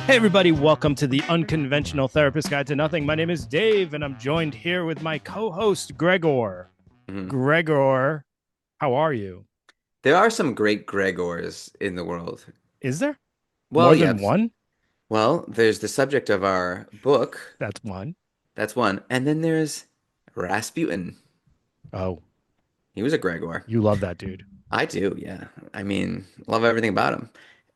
Hey, everybody, welcome to the Unconventional Therapist Guide to Nothing. My name is Dave, and I'm joined here with my co host, Gregor. Mhm. Gregor, how are you? There are some great Gregors in the world. Is there Well, more than yes. one? Well, there's the subject of our book. That's one. That's one. And then there's Rasputin. Oh, He was a Gregor. you love that dude. I do, yeah. I mean, love everything about him.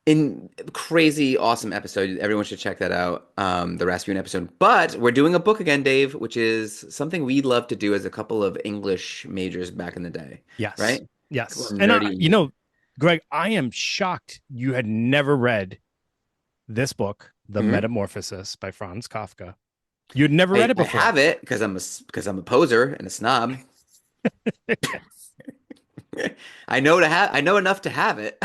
In crazy awesome episode. Everyone should check that out. The Rasputin episode. But we're doing a book again, Dave, which is something we love to do as a couple of English majors back in the day, Yes. right? A couple Yes. of And, nerdy English. Greg, I am shocked you had never read this book, The Mhm. Metamorphosis by Franz Kafka. You'd never read I, it I before. have it because I'm a poser and a snob. I know enough to have it,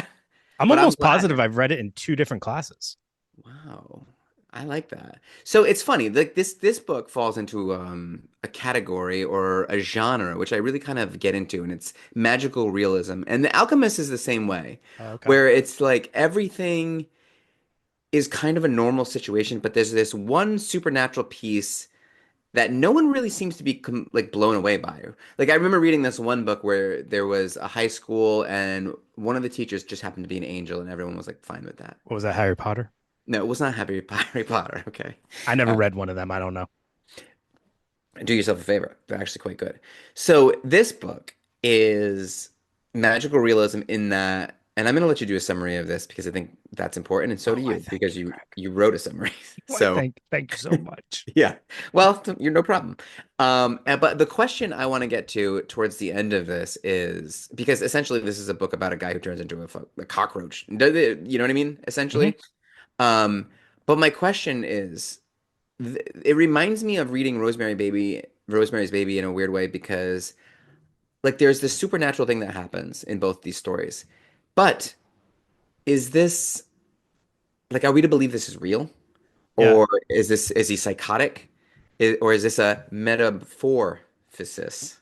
I'm but I'm almost glad. positive I've read it in two different classes. Wow. I like that. So it's funny, like this book falls into a category or a genre, which I really kind of get into, and it's magical realism. And The Alchemist is the same way, Okay. where it's like everything is kind of a normal situation, but there's this one supernatural piece that no one really seems to be like blown away by. Like I remember reading this one book where there was a high school and one of the teachers just happened to be an angel and everyone was like fine with that. What was that, Harry Potter? No, it was not Harry Potter. Okay. I never Uh, read one of them. I don't know. do yourself a favor. They're actually quite good. So this book is magical realism in that, and I'm going to let you do a summary of this because I think that's important, and so Oh, do why, you thank because you, you Greg. you wrote a summary. Why, So thank you so much. yeah. Well, you're no problem. But the question I want to get to towards the end of this is because essentially this is a book about a guy who turns into a cockroach. You know what I mean? Hmm. Essentially. Um, but my question is, it reminds me of reading Rosemary's Baby in a weird way because like there's this supernatural thing that happens in both these stories. But is this like, are we to believe this is real? Yeah, Or is he psychotic? Or is this a metamorphosis?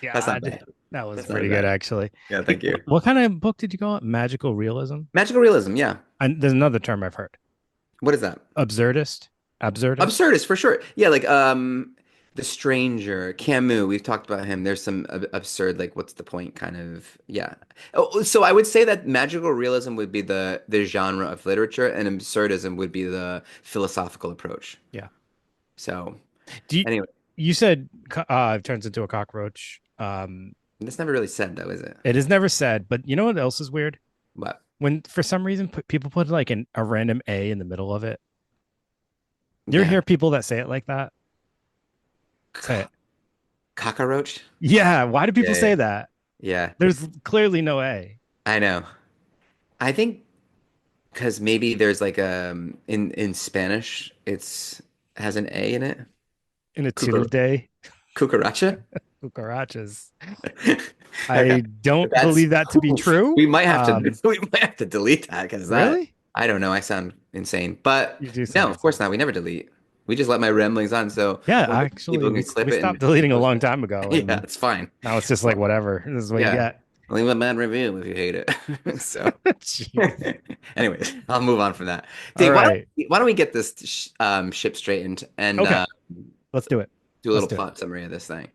That's not God, bad. that was That's not pretty good bad. actually. Yeah, thank you. What kind of book did you call it? Magical realism. Magical realism, yeah. And there's another term I've heard. What is that? Absurdist. Absurdist. Absurdist for sure. Yeah, like The Stranger, Camus, we've talked about him. There's some absurd, like what's the point kind of, yeah. Oh, so I would say that magical realism would be the genre of literature and absurdism would be the philosophical approach. Yeah. So Do you, anyway, you said it turns into a cockroach. that's never really said though, is it? It is never said, but you know what else is weird? But When for some reason people put like a random A in the middle of it. Do you ever yeah. hear people that say it like that? Say it. Cockroach? Yeah. Why do people Yeah, yeah. say that? Yeah, There's clearly no A. I know. I think because maybe there's like in Spanish it's has an A in it. In a Cucar Tuesday. cucaracha? Cucarachas. Okay. I don't That's believe that to be true. we might have to we might have to delete that because that Really? I don't know, I sound insane. But You do no, sound of course insane. not. We never delete. We just let my ramblings on so Yeah, one of the actually, people we can clip we it stopped and deleting a post long it. time ago, Yeah, and it's fine. now it's just like Well, whatever. This is what you yeah. get. Leave a bad review if you hate it. So Jeez. anyways, I'll move on from that. All Dave, right. why don't we get this ship straightened and Okay. Let's do it. do a Let's little do it. plot summary of this thing?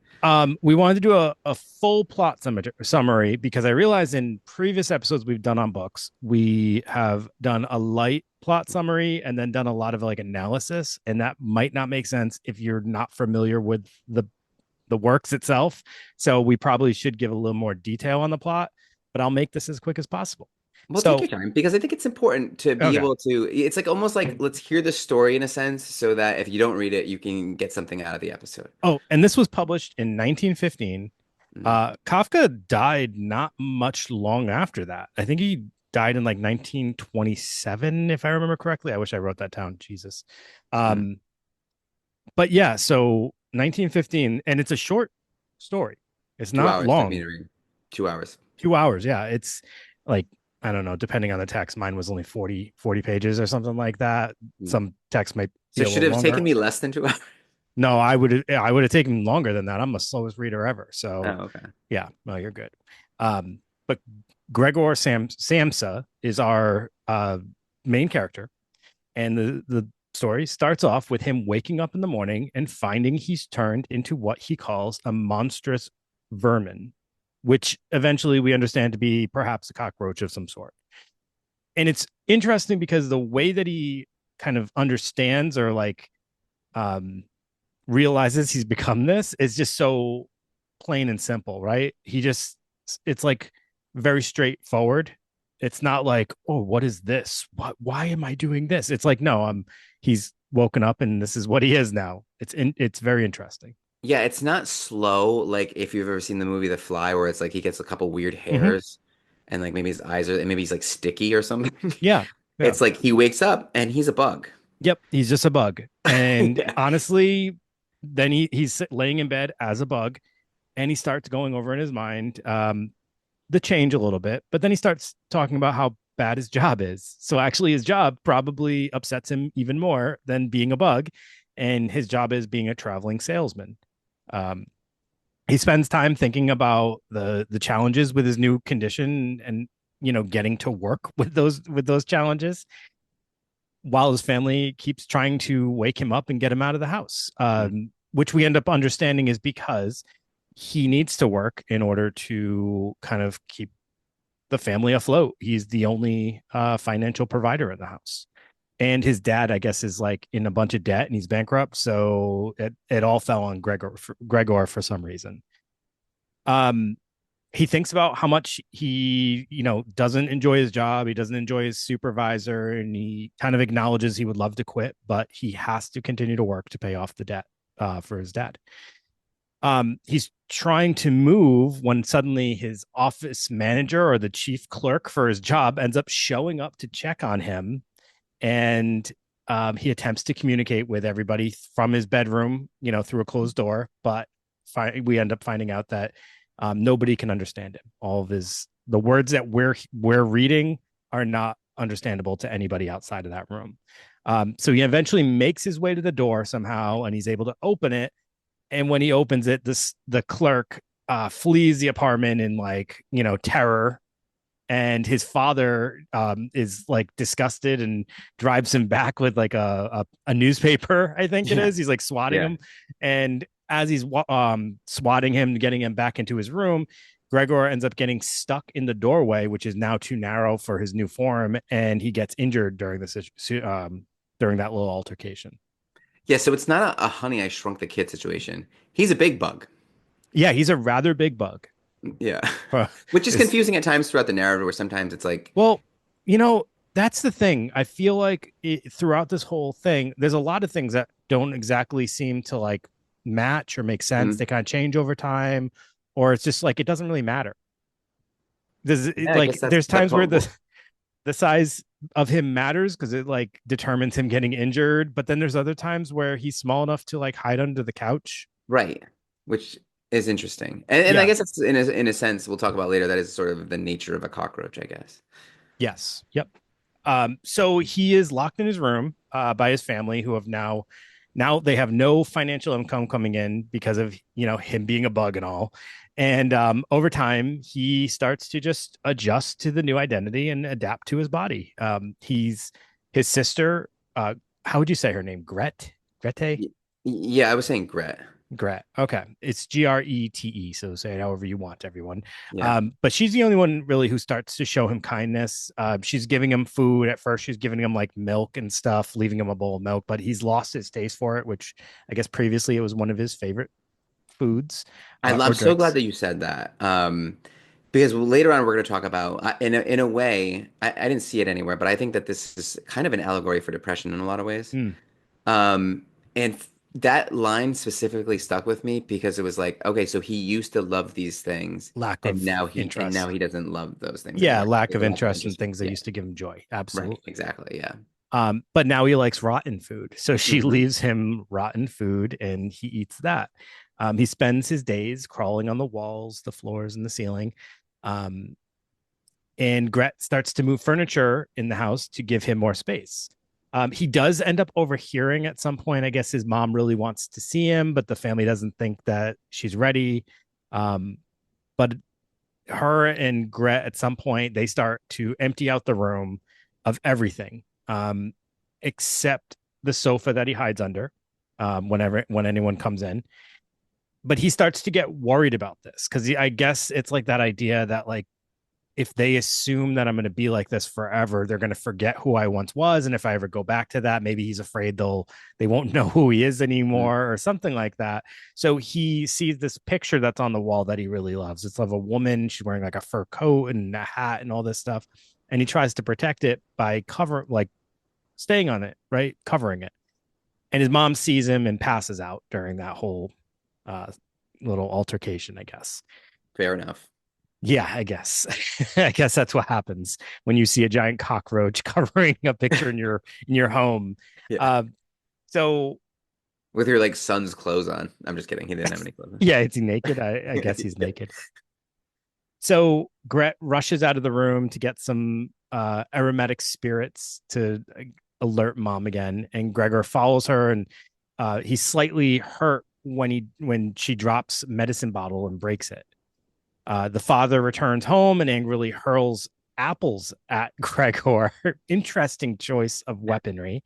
We wanted to do a full plot summary because I realized in previous episodes we've done on books, we have done a light plot summary and then done a lot of like analysis, and that might not make sense if you're not familiar with the works itself. So we probably should give a little more detail on the plot, but I'll make this as quick as possible. Well, take So, your time because I think it's important to be okay. able to. It's like almost like let's hear the story in a sense, so that if you don't read it, you can get something out of the episode. Oh, and this was published in 1915. Mm. Kafka died not much long after that. I think he died in like 1927, if I remember correctly. I wish I wrote that down. Jesus. Mm. Um, but yeah, so 1915, and it's a short story. It's Two not hours took me long. to read. 2 hours. 2 hours. Yeah. It's like, I don't know, depending on the text, mine was only 40 pages or something like that. Mm. Some text might So be it a should little have longer. taken me less than 2 hours. No, I would have taken longer than that. I'm the slowest reader ever. Oh, So okay. yeah, no, you're good. But Gregor Samsa is our main character. And the story starts off with him waking up in the morning and finding he's turned into what he calls a monstrous vermin, which eventually we understand to be perhaps a cockroach of some sort. And it's interesting because the way that he kind of understands or like um realizes he's become this is just so plain and simple, right? He just, it's like very straightforward. It's not like, oh, what is this? Why am I doing this? It's like, no, he's woken up and this is what he is now. It's very interesting. Yeah, it's not slow like if you've ever seen the movie The Fly, where it's like he gets a couple weird Mm-hmm. hairs and like maybe his eyes are and maybe he's like sticky or something. Yeah. Yeah. It's like he wakes up and he's a bug. Yep. He's just a bug. And Yeah. honestly, then he's laying in bed as a bug and he starts going over in his mind the change a little bit, but then he starts talking about how bad his job is. So actually, his job probably upsets him even more than being a bug, and his job is being a traveling salesman. Um, he spends time thinking about the challenges with his new condition and getting to work with those challenges while his family keeps trying to wake him up and get him out of the house. Which we end up understanding is because he needs to work in order to kind of keep the family afloat. He's the only financial provider in the house. And his dad, I guess, is like in a bunch of debt and he's bankrupt. So it all fell on Gregor for some reason. Um, he thinks about how much he, doesn't enjoy his job. He doesn't enjoy his supervisor, and he kind of acknowledges he would love to quit, but he has to continue to work to pay off the debt for his dad. He's trying to move when suddenly his office manager or the chief clerk for his job ends up showing up to check on him, and he attempts to communicate with everybody from his bedroom, through a closed door, but we end up finding out that nobody can understand him. All of the words that we're reading are not understandable to anybody outside of that room. So he eventually makes his way to the door somehow, and he's able to open it. And when he opens it, the clerk flees the apartment in like terror, and his father is like disgusted and drives him back with like a newspaper. I think it Yeah. is. He's like swatting Yeah. him, and as he's swatting him, getting him back into his room, Gregor ends up getting stuck in the doorway, which is now too narrow for his new form, and he gets injured during that little altercation. Yeah, so it's not a Honey, I Shrunk the Kid situation. He's a big bug. Yeah, he's a rather big bug. Yeah. Which is Is confusing at times throughout the narrative where sometimes it's like, Well, that's the thing. I feel like throughout this whole thing, there's a lot of things that don't exactly seem to like match or make sense. mm, They kind of change over time, or it's just like it doesn't really matter. yeah, I Like guess there's that's times where probably the size of him matters because it like determines him getting injured, but then there's other times where he's small enough to like hide under the couch. right, which is interesting. And I Yeah. guess it's in a sense we'll talk about later that is sort of the nature of a cockroach, I guess. Yes. Yep. So he is locked in his room by his family, who have now they have no financial income coming in because of him being a bug and all. And over time, he starts to just adjust to the new identity and adapt to his body. He's his sister. How would you say her name? Grete? Y- Yeah, I was saying Gret. Gret. Okay. It's Grete. So say it however you want, everyone. Yeah. But she's the only one really who starts to show him kindness. She's giving him food. At first, she's giving him like milk and stuff, leaving him a bowl of milk, but he's lost his taste for it, which I guess previously it was one of his favorite foods I'm or so glad drinks. that you said that. Because later on we're going to talk about in a way I didn't see it anywhere, but I think that this is kind of an allegory for depression in a lot of ways. Mm, And that line specifically stuck with me because it was like, okay, so he used to love these things, lack and of now interest. he doesn't love those things Yeah, anymore. lack He of has a lack of interest in interest. things that Yeah, used to give him joy. right, Absolutely. exactly. Yeah. But now he likes rotten food. So she Hmm. leaves him rotten food and he eats that. He spends his days crawling on the walls, the floors, and the ceiling. Um, and Gret starts to move furniture in the house to give him more space. He does end up overhearing at some point. I guess his mom really wants to see him, but the family doesn't think that she's ready. Um, but her and Gret at some point they start to empty out the room of everything. um, except the sofa that he hides under when anyone comes in. But he starts to get worried about this because I guess it's like that idea that like if they assume that I'm going to be like this forever, they're going to forget who I once was. And if I ever go back to that, maybe he's afraid they won't know who he is Mm. anymore or something like that. So he sees this picture that's on the wall that he really loves. It's of a woman. She's wearing like a fur coat and a hat and all this stuff. And he tries to protect it by like staying on it, right? Covering it. And his mom sees him and passes out during that whole uh, little altercation, I guess. Fair enough. Yeah, I guess. I guess that's what happens when you see a giant cockroach covering a picture in your home. Yeah. Uh, so With your like son's clothes on. I'm just kidding. He didn't have any clothes on. yeah, is he naked? I guess he's Yeah. naked. So Gret rushes out of the room to get some aromatic spirits to alert mom again, and Gregor follows her, and he's slightly hurt when she drops medicine bottle and breaks it. The father returns home and angrily hurls apples at Gregor. Interesting choice of weaponry.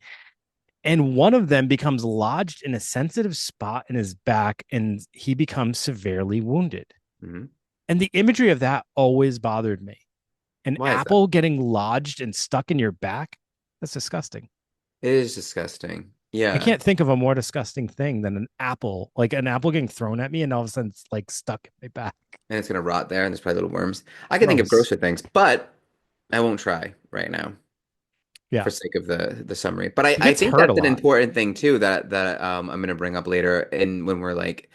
And one of them becomes lodged in a sensitive spot in his back, and he becomes severely wounded. Hmm. And the imagery of that always bothered me. An Why is that? apple getting lodged and stuck in your back? That's disgusting. It is disgusting. I Yeah. can't think of a more disgusting thing than an apple, like an apple getting thrown at me and all of a sudden it's like stuck in my back. And it's gonna rot there, and there's probably little worms. I can think of Gross. grosser things, but I won't try right now Yeah. for sake of the summary. But He I gets think hurt a that's an lot. important thing too that I'm gonna bring up later in when we're like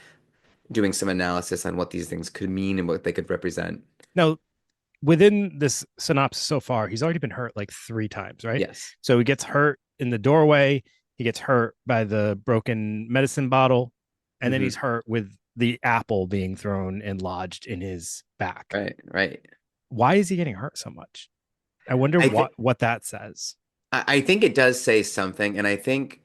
doing some analysis on what these things could mean and what they could represent. Now, within this synopsis so far, he's already been hurt like 3 times, right? Yes. So he gets hurt in the doorway, he gets hurt by the broken medicine bottle, and then he's Hmm. hurt with the apple being thrown and lodged in his back. Right, right. Why is he getting hurt so much? I wonder I think what that says. I think it does say something, and I think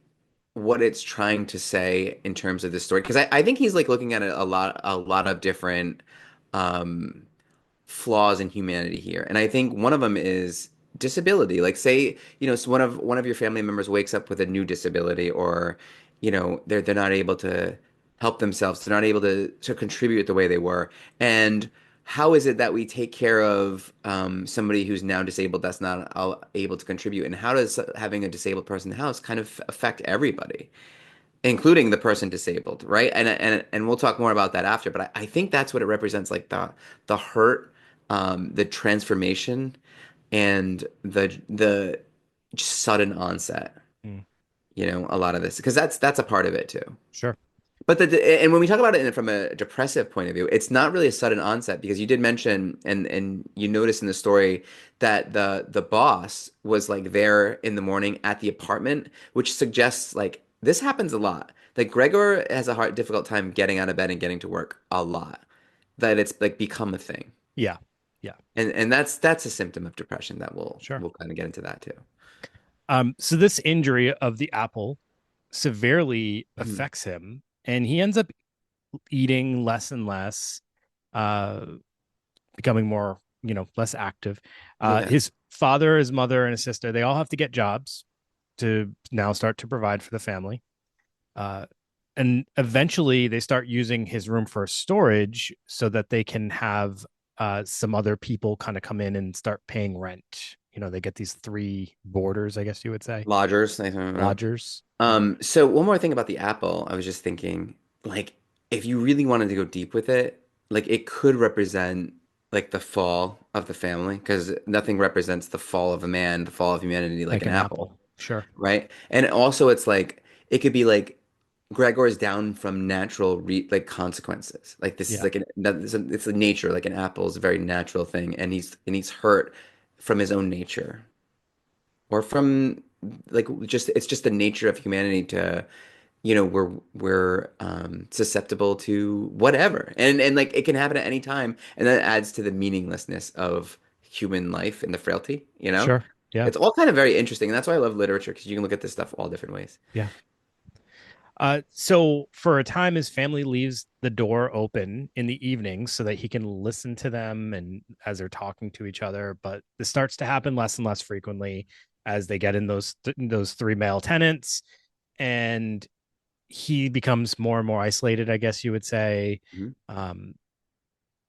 what it's trying to say in terms of this story, because I think he's like looking at it a lot of different um flaws in humanity here. And I think one of them is disability. Like say, so one of your family members wakes up with a new disability or, they're not able to help themselves. They're not able to contribute the way they were. And how is it that we take care of somebody who's now disabled that's not able to contribute? And how does having a disabled person in the house kind of affect everybody, including the person disabled, right? And we'll talk more about that after. But I think that's what it represents, like the hurt, the transformation, and the sudden onset. Mm, A lot of this because that's a part of it too. sure. But and when we talk about it from a depressive point of view, it's not really a sudden onset because you did mention and you notice in the story that the boss was like there in the morning at the apartment, which suggests like this happens a lot. Like Gregor has a difficult time getting out of bed and getting to work a lot. That it's like become a thing. Yeah. Yeah. And that's a symptom of depression that Sure. we'll kind of get into that too. So this injury of the apple severely Mhm. affects him, and he ends up eating less and less, uh, becoming more, less active. Yeah. His father, his mother, and his sister, they all have to get jobs to now start to provide for the family. Uh, and eventually they start using his room for storage so that they can have some other people kind of come in and start paying rent. They get these three boarders, I guess you would say, Lodgers, I don't know. lodgers. So one more thing about the apple, I was just thinking, like, if you really wanted to go deep with it, like it could represent like the fall of the family, because nothing represents the fall of a man, the fall of humanity like Like an an apple, apple. Sure. right? And also it's like it could be like Gregor's down from natural like consequences. Like this is Yeah. like it's a nature, like an apple is a very natural thing, and he's hurt from his own nature or from like just it's just the nature of humanity to we're susceptible to whatever and like it can happen at any time and that adds to the meaninglessness of human life and the frailty. Sure. Yeah. It's all kind of very interesting and that's why I love literature because you can look at this stuff all different ways. Yeah. So for a time, his family leaves the door open in the evening so that he can listen to them and as they're talking to each other. But this starts to happen less and less frequently. as they get in those three male tenants, and he becomes more and more isolated, I guess you would say. Mhm. um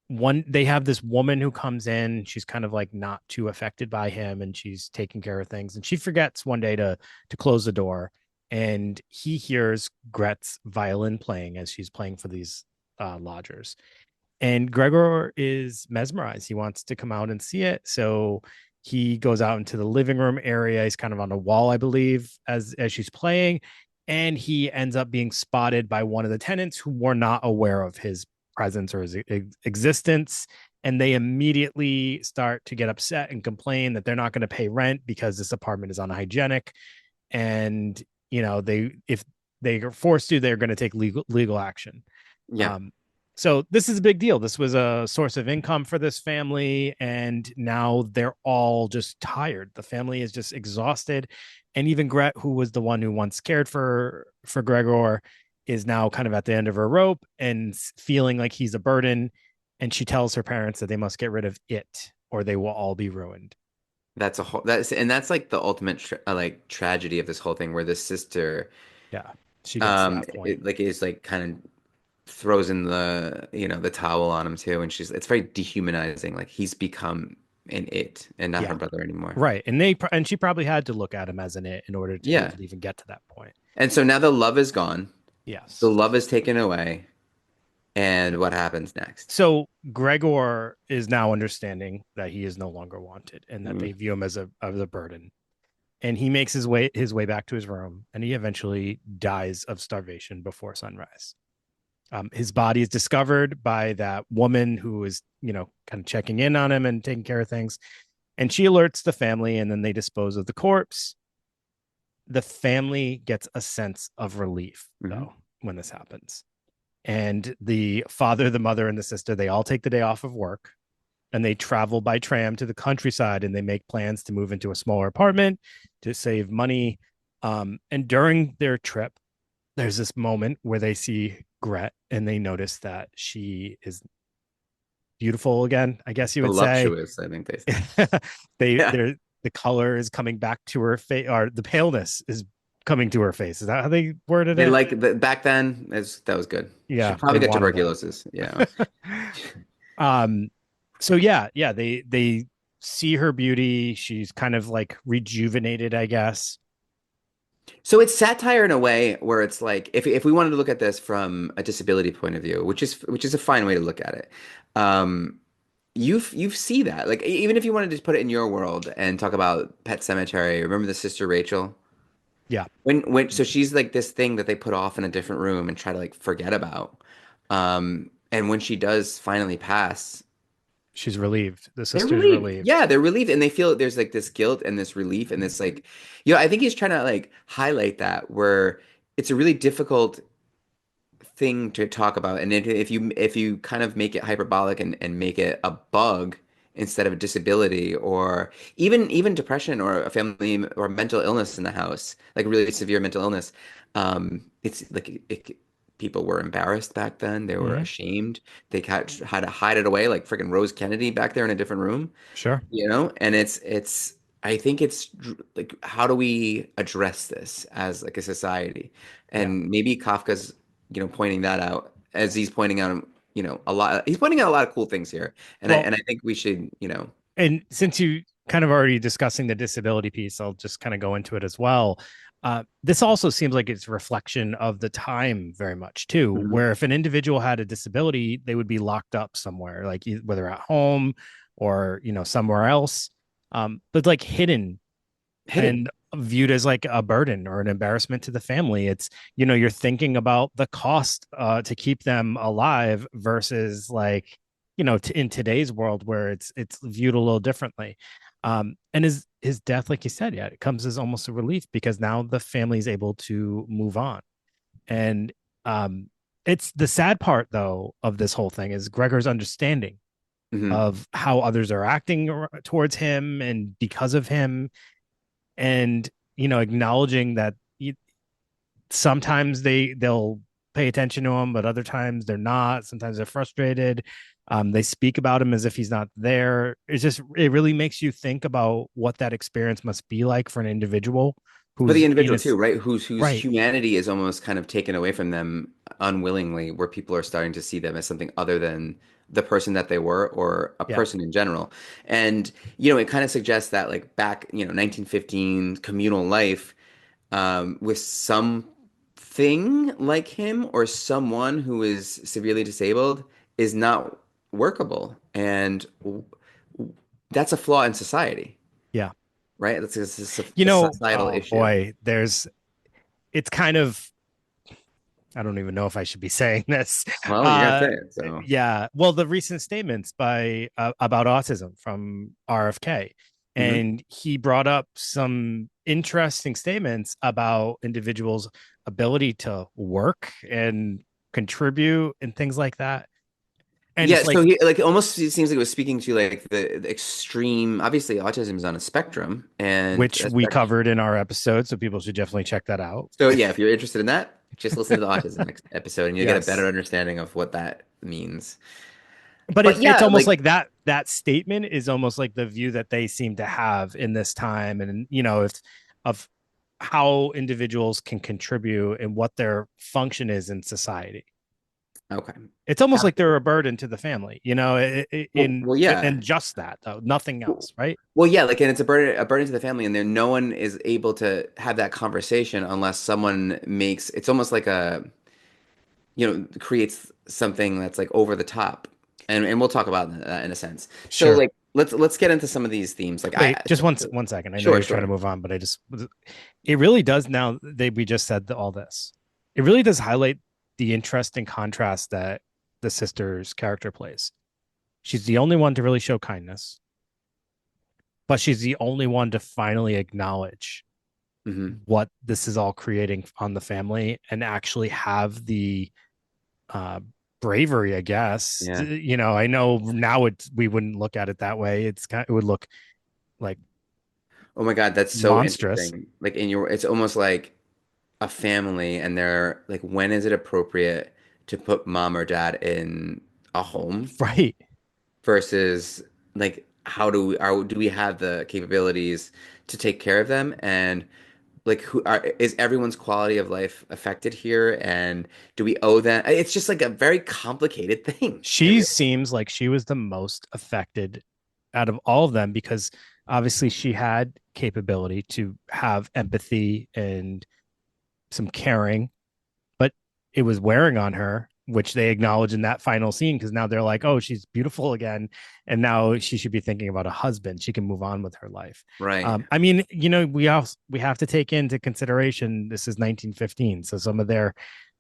One, they have this woman who comes in, she's kind of like not too affected by him, and she's taking care of things, and she forgets one day to close the door, and he hears Gret's violin playing as she's playing for these lodgers, and Gregor is mesmerized. He wants to come out and see it. So he goes out into the living room area. He's kind of on a wall, I believe, as she's playing. And he ends up being spotted by one of the tenants who were not aware of his presence or his existence. And they immediately start to get upset and complain that they're not going to pay rent because this apartment is unhygienic. And, they, if they are forced to, they're going to take legal action. Yeah. Um, so this is a big deal. This was a source of income for this family, and now they're all just tired. The family is just exhausted, and even Gret, who was the one who once cared for Gregor, is now kind of at the end of her rope and feeling like he's a burden. And she tells her parents that they must get rid of it, or they will all be ruined. That's like the ultimate like tragedy of this whole thing, where the sister, Yeah, she gets to that point. like is like kind of throws in the towel on him too, and it's very dehumanizing. Like he's become an it and not her Yeah, brother anymore. right. And she probably had to look at him as an it in order to be Yeah. able to even get to that point. And so now the love is gone. The Yes. love is taken away. And what happens next? So Gregor is now understanding that he is no longer wanted and that Mm. they view him as a burden. And he makes his way back to his room, and he eventually dies of starvation before sunrise. His body is discovered by that woman who is, kind of checking in on him and taking care of things. And she alerts the family, and then they dispose of the corpse. The family gets a sense of relief, Mhm. though, when this happens. And the father, the mother, and the sister, they all take the day off of work, and they travel by tram to the countryside, and they make plans to move into a smaller apartment to save money. And during their trip, there's this moment where they see Gret, and they notice that she is beautiful again, I guess you would say. Voluptuous, I think they say. they Yeah. they're The color is coming back to her face, or the paleness is coming to her face. Is that how they worded They it? like back then, that was good. She Yeah, they probably got wanted tuberculosis. Yeah. that. um so yeah, they see her beauty. She's kind of like rejuvenated, I guess. So it's satire in a way where it's like if we wanted to look at this from a disability point of view, which is a fine way to look at it. Um, you see that, like, even if you wanted to put it in your world and talk about Pet Cemetery, remember the sister Rachel? Yeah, When so she's like this thing that they put off in a different room and try to like forget about. And when she does finally pass, she's relieved. The they're sister's relieved. relieved. Yeah, they're relieved, and they feel there's like this guilt and this relief and this like, I think he's trying to like highlight that where it's a really difficult thing to talk about, and if you kind of make it hyperbolic and make it a bug instead of a disability, or even depression or a family or mental illness in the house, like really severe mental illness, it's like people were embarrassed back then. They were Hmm. ashamed. They had to hide it away, like freaking Rose Kennedy back there in a different room, Sure. and it's I think it's like, how do we address this as like a society? Yeah. And maybe Kafka's, pointing that out, as he's pointing out, he's pointing out a lot of cool things here. And I Well, and I think we should, and since you kind of already discussing the disability piece, I'll just kind of go into it as well. This also seems like it's a reflection of the time very much too, Mhm. where if an individual had a disability, they would be locked up somewhere, like whether at home or somewhere else, but like hidden Hidden. and viewed as like a burden or an embarrassment to the family. It's, you're thinking about the cost to keep them alive versus like, in today's world where it's viewed a little differently. And his death, like you said, yeah, it comes as almost a relief because now the family is able to move on. And um, it's the sad part though of this whole thing is Gregor's understanding Hmm. of how others are acting towards him and because of him, and acknowledging that sometimes they'll pay attention to him, but other times they're not. Sometimes they're frustrated. They speak about him as if he's not there. It really makes you think about what that experience must be like for an individual For the who's in individual a too, right? Whose right. humanity is almost kind of taken away from them unwillingly, where people are starting to see them as something other than the person that they were or a Yeah. person in general. And, it kind of suggests that like back, 1915 communal life with something like him or someone who is severely disabled is not workable. And that's a flaw in society, Yeah. right? That's You a know, societal oh issue. boy, it's kind of, I don't even know if I should be saying this. Well, you're gonna Uh, say it, so. yeah. Well, the recent statements by about autism from RFK, Hmm. and he brought up some interesting statements about individuals' ability to work and contribute and things like that. And Yeah, it's so like, he like almost it seems like it was speaking to like the extreme. Obviously, autism is on a spectrum, and which we covered in our episode, so people should definitely check that out. so yeah, if you're interested in that, just listen to the autism episode, and you'll get a better Yes. understanding of what that means. But But it's yeah, almost like like that statement is almost like the view that they seem to have in this time, and if of how individuals can contribute and what their function is in society. okay, It's almost like they're a burden to the family, well, yeah. in just that though, nothing else, right? Well, yeah, like, and it's a burden to the family, and then no one is able to have that conversation unless someone makes it's almost like creates something that's like over the top. And we'll talk about that in a sense. So Sure. like let's get into some of these themes. Like Wait, just one second. I know sure, you're trying to sure. move on, but it really does now that we just said all this. It really does highlight the interesting contrast that the sister's character plays. She's the only one to really show kindness, but she's the only one to finally acknowledge Hmm. what this is all creating on the family and actually have the uh, bravery, I guess. Yeah. I know now we wouldn't look at it that way. It would look like Oh my God, that's so monstrous. interesting. Like it's almost like a family, and they're like, when is it appropriate to put mom or dad in a home Right. versus like do we have the capabilities to take care of them, and like is everyone's quality of life affected here, and do we owe them? It's just like a very complicated thing. It She really, seems like she was the most affected out of all of them because obviously she had capability to have empathy and some caring, but it was wearing on her, which they acknowledge in that final scene because now they're like, oh, she's beautiful again. And now she should be thinking about a husband. She can move on with her life. right. I mean, we have to take into consideration this is 1915. So some of their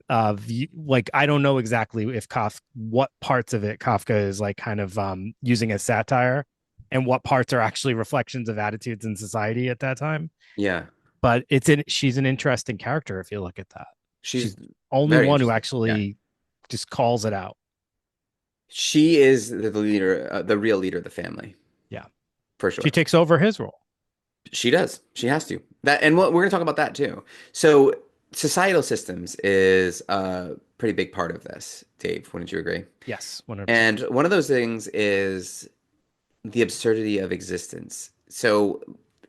like I don't know exactly if Kafka what parts of it Kafka is like kind of using as satire and what parts are actually reflections of attitudes in society at that time. Yeah. But she's an interesting character if you look at that. She's She's the only very one who interesting. Yeah. actually just calls it out. She is the leader, the real leader of the family, Yeah. for She sure. takes over his role. She does. She has to. And we're going to talk about that too. So, societal systems is a pretty big part of this, Dave. Wouldn't you agree? Yes, 100%. And one of those things is the absurdity of existence. So,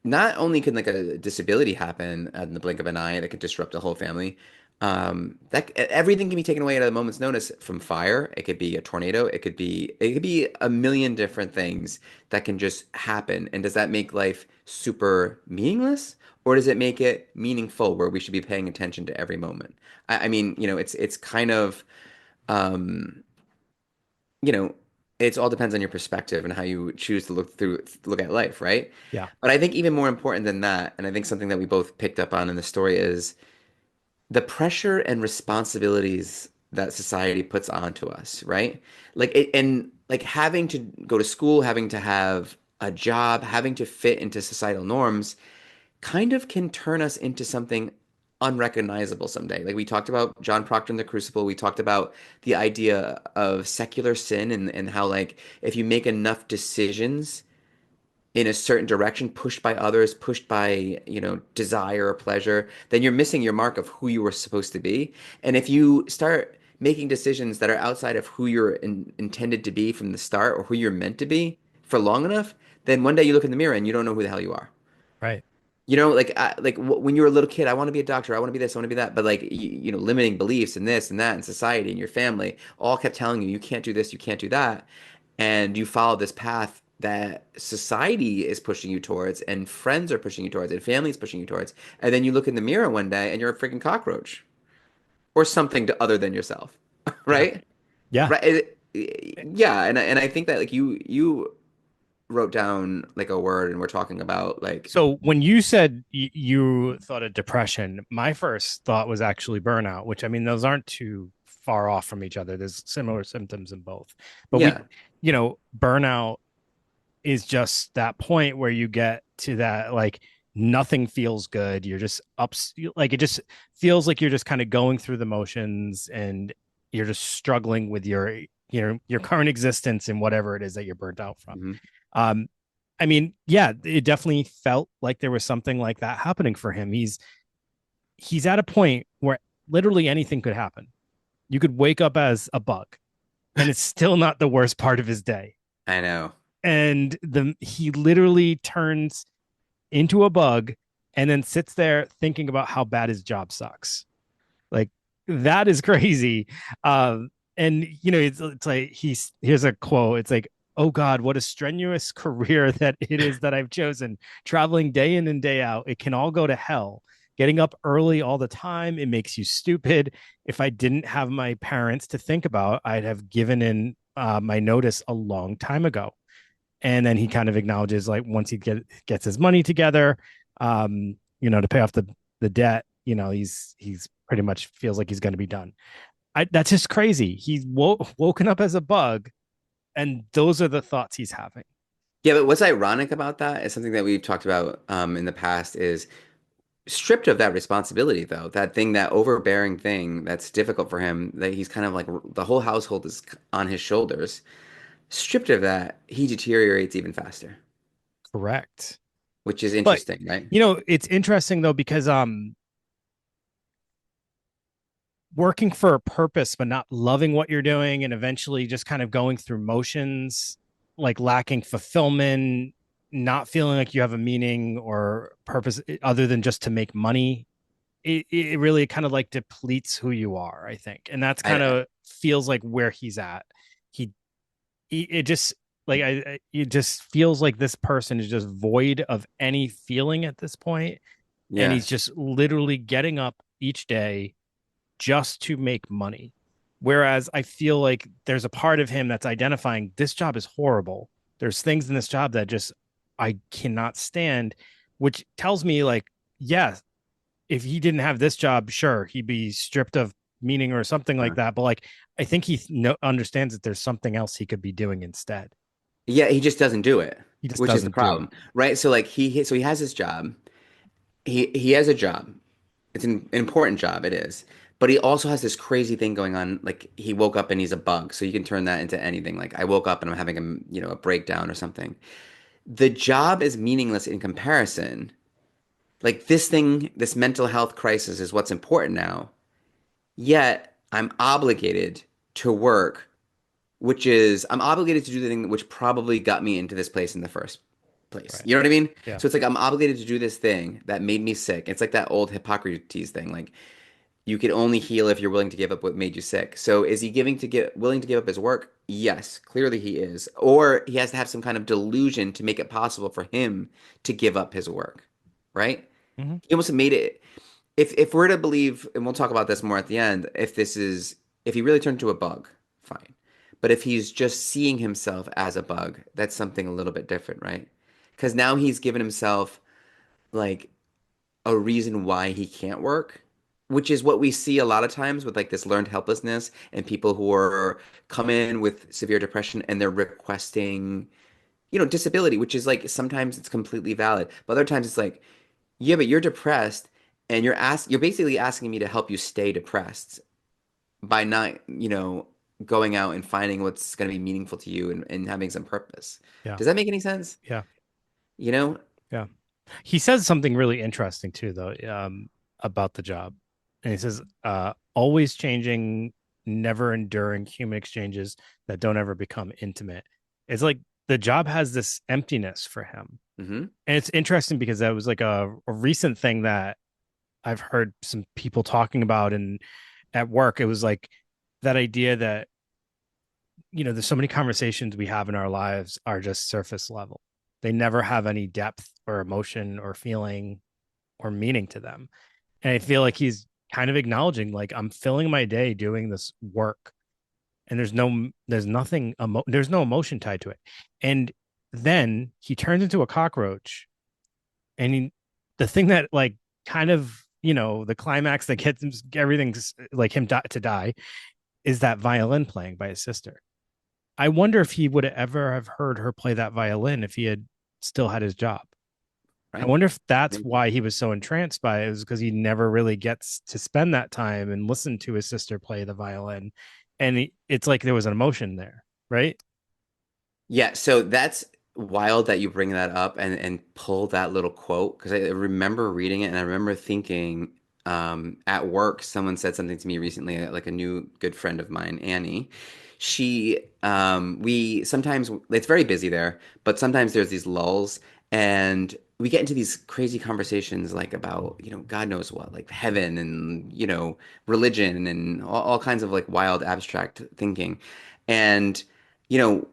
not only can like a disability happen in the blink of an eye that could disrupt a whole family, that everything can be taken away at a moment's notice from fire. It could be a tornado. It could be a million different things that can just happen. And does that make life super meaningless, or does it make it meaningful where we should be paying attention to every moment? I mean, it's kind of um, you know, it all depends on your perspective and how you choose to look at life, right? Yeah. But I think even more important than that, and I think something that we both picked up on in the story is the pressure and responsibilities that society puts onto us, right? And like having to go to school, having to have a job, having to fit into societal norms kind of can turn us into something unrecognizable someday. Like we talked about John Proctor in The Crucible, we talked about the idea of secular sin and how like if you make enough decisions in a certain direction, pushed by others, pushed by, desire or pleasure, then you're missing your mark of who you were supposed to be. And if you start making decisions that are outside of who you're intended to be from the start or who you're meant to be for long enough, then one day you look in the mirror and you don't know who the hell you are. Right. You know, when you were a little kid, I want to be a doctor, I want to be this, I want to be that, but like limiting beliefs and this and that and society and your family all kept telling you you can't do this, you can't do that, and you follow this path that society is pushing you towards, and friends are pushing you towards, and family is pushing you towards, and then you look in the mirror one day and you're a freaking cockroach or something other than yourself, Yeah. right? Yeah. Right? Yeah, and I think that like you wrote down like a word, and we're talking about like So when you said you thought of depression, my first thought was actually burnout, which I mean, those aren't too far off from each other. There's similar symptoms in both. But yeah. burnout is just that point where you get to that like nothing feels good. You're just like it just feels like you're just kind of going through the motions and you're just struggling with your current existence and whatever it is that you're burnt out from. Mhm. Um, I mean, yeah, it definitely felt like there was something like that happening for him. He's at a point where literally anything could happen. You could wake up as a bug, and it's still not the worst part of his day. I know. And he literally turns into a bug and then sits there thinking about how bad his job sucks. Like that is crazy. And it's like here's a quote. It's like, oh God, what a strenuous career that it is that I've chosen. Traveling day in and day out. It can all go to hell. Getting up early all the time, it makes you stupid. If I didn't have my parents to think about, I'd have given in my notice a long time ago. And then he kind of acknowledges like once he gets his money together, to pay off the debt, he's pretty much feels like he's going to be done. That's just crazy. He's woken up as a bug, and those are the thoughts he's having. Yeah, but what's ironic about that is something that we've talked about in the past is stripped of that responsibility, though, that thing, that overbearing thing that's difficult for him, that he's kind of like the whole household is on his shoulders. Stripped of that, he deteriorates even faster, Correct. which is But interesting, right? it's interesting though because working for a purpose but not loving what you're doing and eventually just kind of going through motions, like lacking fulfillment, not feeling like you have a meaning or purpose other than just to make money, it really kind of like depletes who you are, I think. And that's kind I of feels like where he's at. It just like it just feels like this person is just void of any feeling at this point, and yeah. he's just literally getting up each day just to make money. Whereas I feel like there's a part of him that's identifying this job is horrible. There's things in this job that just I cannot stand, which tells me like, yeah, if he didn't have this job, sure, he'd be stripped of meaning or something like that. But like, I think he understands that there's something else he could be doing instead. Yeah, he just doesn't do it, He just which is the doesn't do it. problem, right? So like he has his job. He has a job. It's an important job, it is. But he also has this crazy thing going on. Like he woke up and he's a bug, so you can turn that into anything. Like I woke up and I'm having a breakdown or something. The job is meaningless in comparison. Like this thing, this mental health crisis is what's important now. Yet I'm obligated to work, which is I'm obligated to do the thing which probably got me into this place in the first place. Right. You know what I mean? Yeah. So it's like I'm obligated to do this thing that made me sick. It's like that old Hippocrates thing. Like you can only heal if you're willing to give up what made you sick. So is he willing to give up his work? Yes, clearly he is. Or he has to have some kind of delusion to make it possible for him to give up his work, right? Mm-hmm. He almost made it. If we're to believe, and we'll talk about this more at the end, if he really turned into a bug, fine. But if he's just seeing himself as a bug, that's something a little bit different, right? Because now he's given himself like a reason why he can't work, which is what we see a lot of times with like this learned helplessness and people who are come in with severe depression and they're requesting, disability, which is like sometimes it's completely valid, but other times it's like, yeah, but you're depressed and you're basically asking me to help you stay depressed by not, going out and finding what's going to be meaningful to you and having some purpose. Yeah. Does that make any sense? Yeah. You know? Yeah. He says something really interesting too, though, about the job. And he says, always changing. never enduring human exchanges that don't ever become intimate. It's like the job has this emptiness for him. Hmm. And it's interesting because that was like a recent thing that I've heard some people talking about, and at work it was like that idea that there's so many conversations we have in our lives are just surface level. They never have any depth or emotion or feeling or meaning to them. And I feel like he's kind of acknowledging, like, I'm filling my day doing this work, and there's no emotion tied to it. And then he turns into a cockroach, and the thing that, like, kind of, the climax that gets him, everything's like him to die, is that violin playing by his sister. I wonder if he would ever have heard her play that violin if he had still had his job. I Right. wonder if that's Maybe. why he was so entranced by it, is because he never really gets to spend that time and listen to his sister play the violin. And it's like there was an emotion there, right? Yeah, so that's wild that you bring that up and pull that little quote because I remember reading it and I remember thinking at work someone said something to me recently, like a new good friend of mine, Annie. We sometimes it's very busy there, but sometimes there's these lulls and we get into these crazy conversations like about, God knows what, like heaven and, religion and all kinds of like wild abstract thinking. And, you know,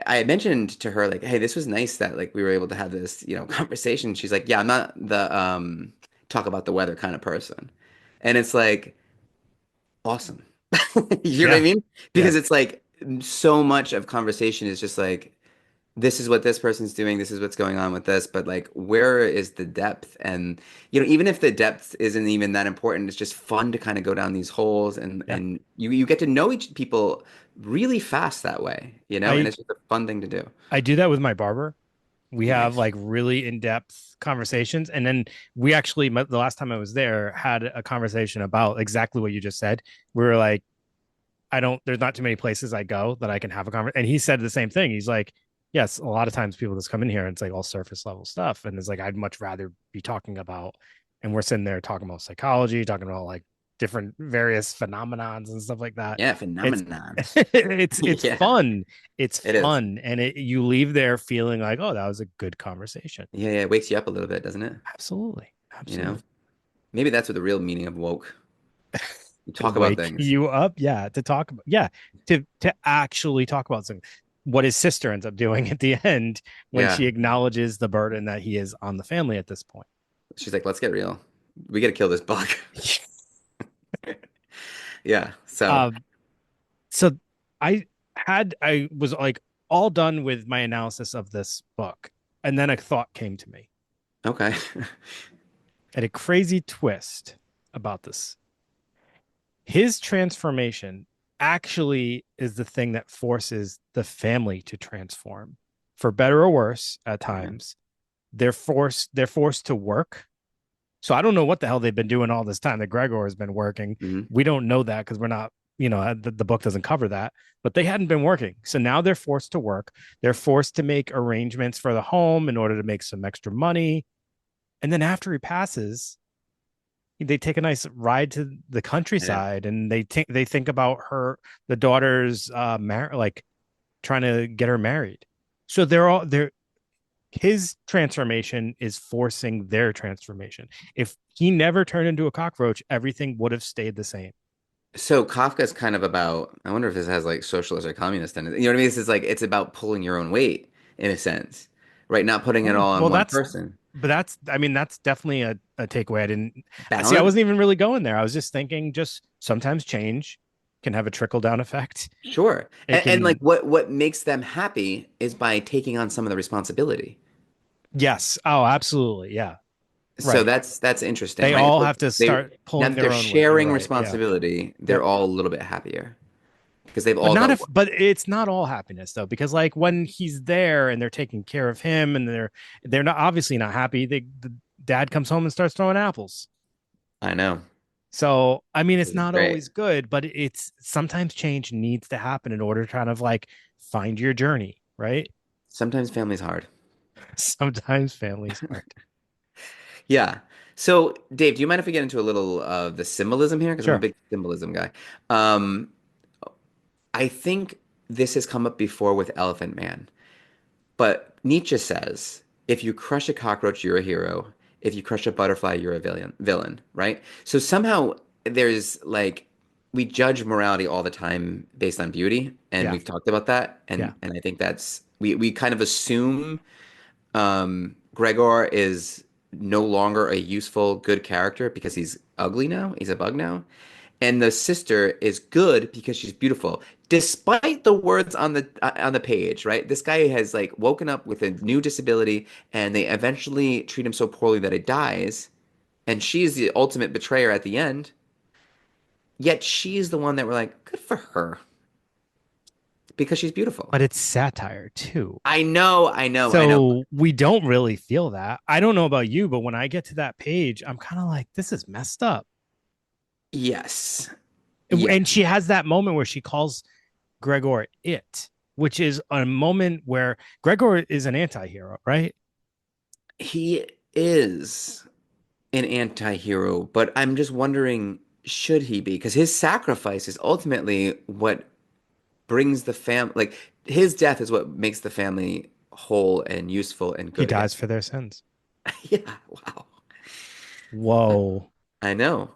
I mentioned to her like, hey, this was nice that like we were able to have this, conversation. She's like, yeah, I'm not the talk about the weather kind of person. And it's like awesome. You know what I Yeah. mean? Yeah. Because it's like so much of conversation is just like this is what this person's doing, this is what's going on with this, but like where is the depth? And even if the depth isn't even that important, it's just fun to kind of go down these holes and Yeah. you get to know each people really fast that way, and I it's just a fun thing to do. I do that with my barber. We have Nice. like really in-depth conversations, and then we actually, the last time I was there, had a conversation about exactly what you just said. We were like, I don't, there's not too many places I go that I can have a conversation. And he said the same thing. He's like, yes, a lot of times people just come in here and it's like all surface level stuff. And it's like, I'd much rather be talking about, and we're sitting there talking about psychology, talking about like different various phenomenons and stuff like that. Yeah, It's, phenomenon. it's Yeah, fun. It's it is. fun. And you leave there feeling like, oh, that was a good conversation. Yeah, yeah, it wakes you up a little bit, doesn't it? Absolutely. You know? Absolutely. Maybe that's what the real meaning of woke. You To talk about wake things. you up, yeah, to talk about, yeah, to actually talk about something. What his sister ends up doing at the end, when Yeah. she acknowledges the burden that he is on the family at this point. She's like, let's get real. We got to kill this bug. Yeah. So, um so I was like all done with my analysis of this book, and then a thought came to me okay. at a crazy twist about this. His transformation actually is the thing that forces the family to transform, for better or worse at Yeah. times. They're forced to work. So I don't know what the hell they've been doing all this time that Gregor has been working. Hmm. We don't know that because we're not, the book doesn't cover that, but they hadn't been working. So now they're forced to work. They're forced to make arrangements for the home in order to make some extra money. And then after he passes, they take a nice ride to the I know. countryside, and they think about the daughter's like trying to get her married. So they're his transformation is forcing their transformation. If he never turned into a cockroach, everything would have stayed the same. So Kafka's kind of about, I wonder if this has like socialist or communist in it. You know what I mean? This is like, it's about pulling your own weight in a sense, right? Not putting it all on Well, one person. I mean, that's definitely a takeaway. I see. I Balance? wasn't even really going there. I was just thinking, just sometimes change can have a trickle down effect. Sure. It And like can, what makes them happy is by taking on some of the responsibility. yes. Oh, absolutely. Yeah. So Right. that's interesting, They right? It's all like have to they start now pulling that they're their own weight. You're sharing right. Yeah. responsibility, they're Yep. all a little bit happier because they've But all not got if, work. but it's not all happiness though, because like when he's there and they're taking care of him, and they're not obviously not happy. The dad comes home and starts throwing apples. I know. So I mean, it's This is not great. always good, but it's sometimes change needs to happen in order to kind of like find your journey, right? Sometimes family's hard. Sometimes family's hard. Yeah. So, Dave, do you mind if we get into a little of the symbolism here? Because I'm a Sure. big symbolism guy. Um, I think this has come up before with Elephant Man, but Nietzsche says if you crush a cockroach, you're a hero. If you crush a butterfly, you're a villain, right? So somehow there's like we judge morality all the time based on beauty, and Yeah. we've talked about that, Yeah. and I think that's we kind of assume Gregor is no longer a useful, good character because he's ugly now. He's a bug now. And the sister is good because she's beautiful, despite the words on the page, right? This guy has like woken up with a new disability, and they eventually treat him so poorly that it dies. And she's the ultimate betrayer at the end. Yet she's the one that we're like, good for her because she's beautiful. But it's satire too. I know. So we don't really feel that. I don't know about you, but when I get to that page, I'm kind of like, this is messed up. Yes. And Yes. she has that moment where she calls Gregor it, which is a moment where Gregor is an anti-hero, right? He is an anti-hero, but I'm just wondering, should he be? Because his sacrifice is ultimately what brings the fam like his death is what makes the family whole and useful and He good again. dies for their sins. Yeah, wow. Whoa. I know.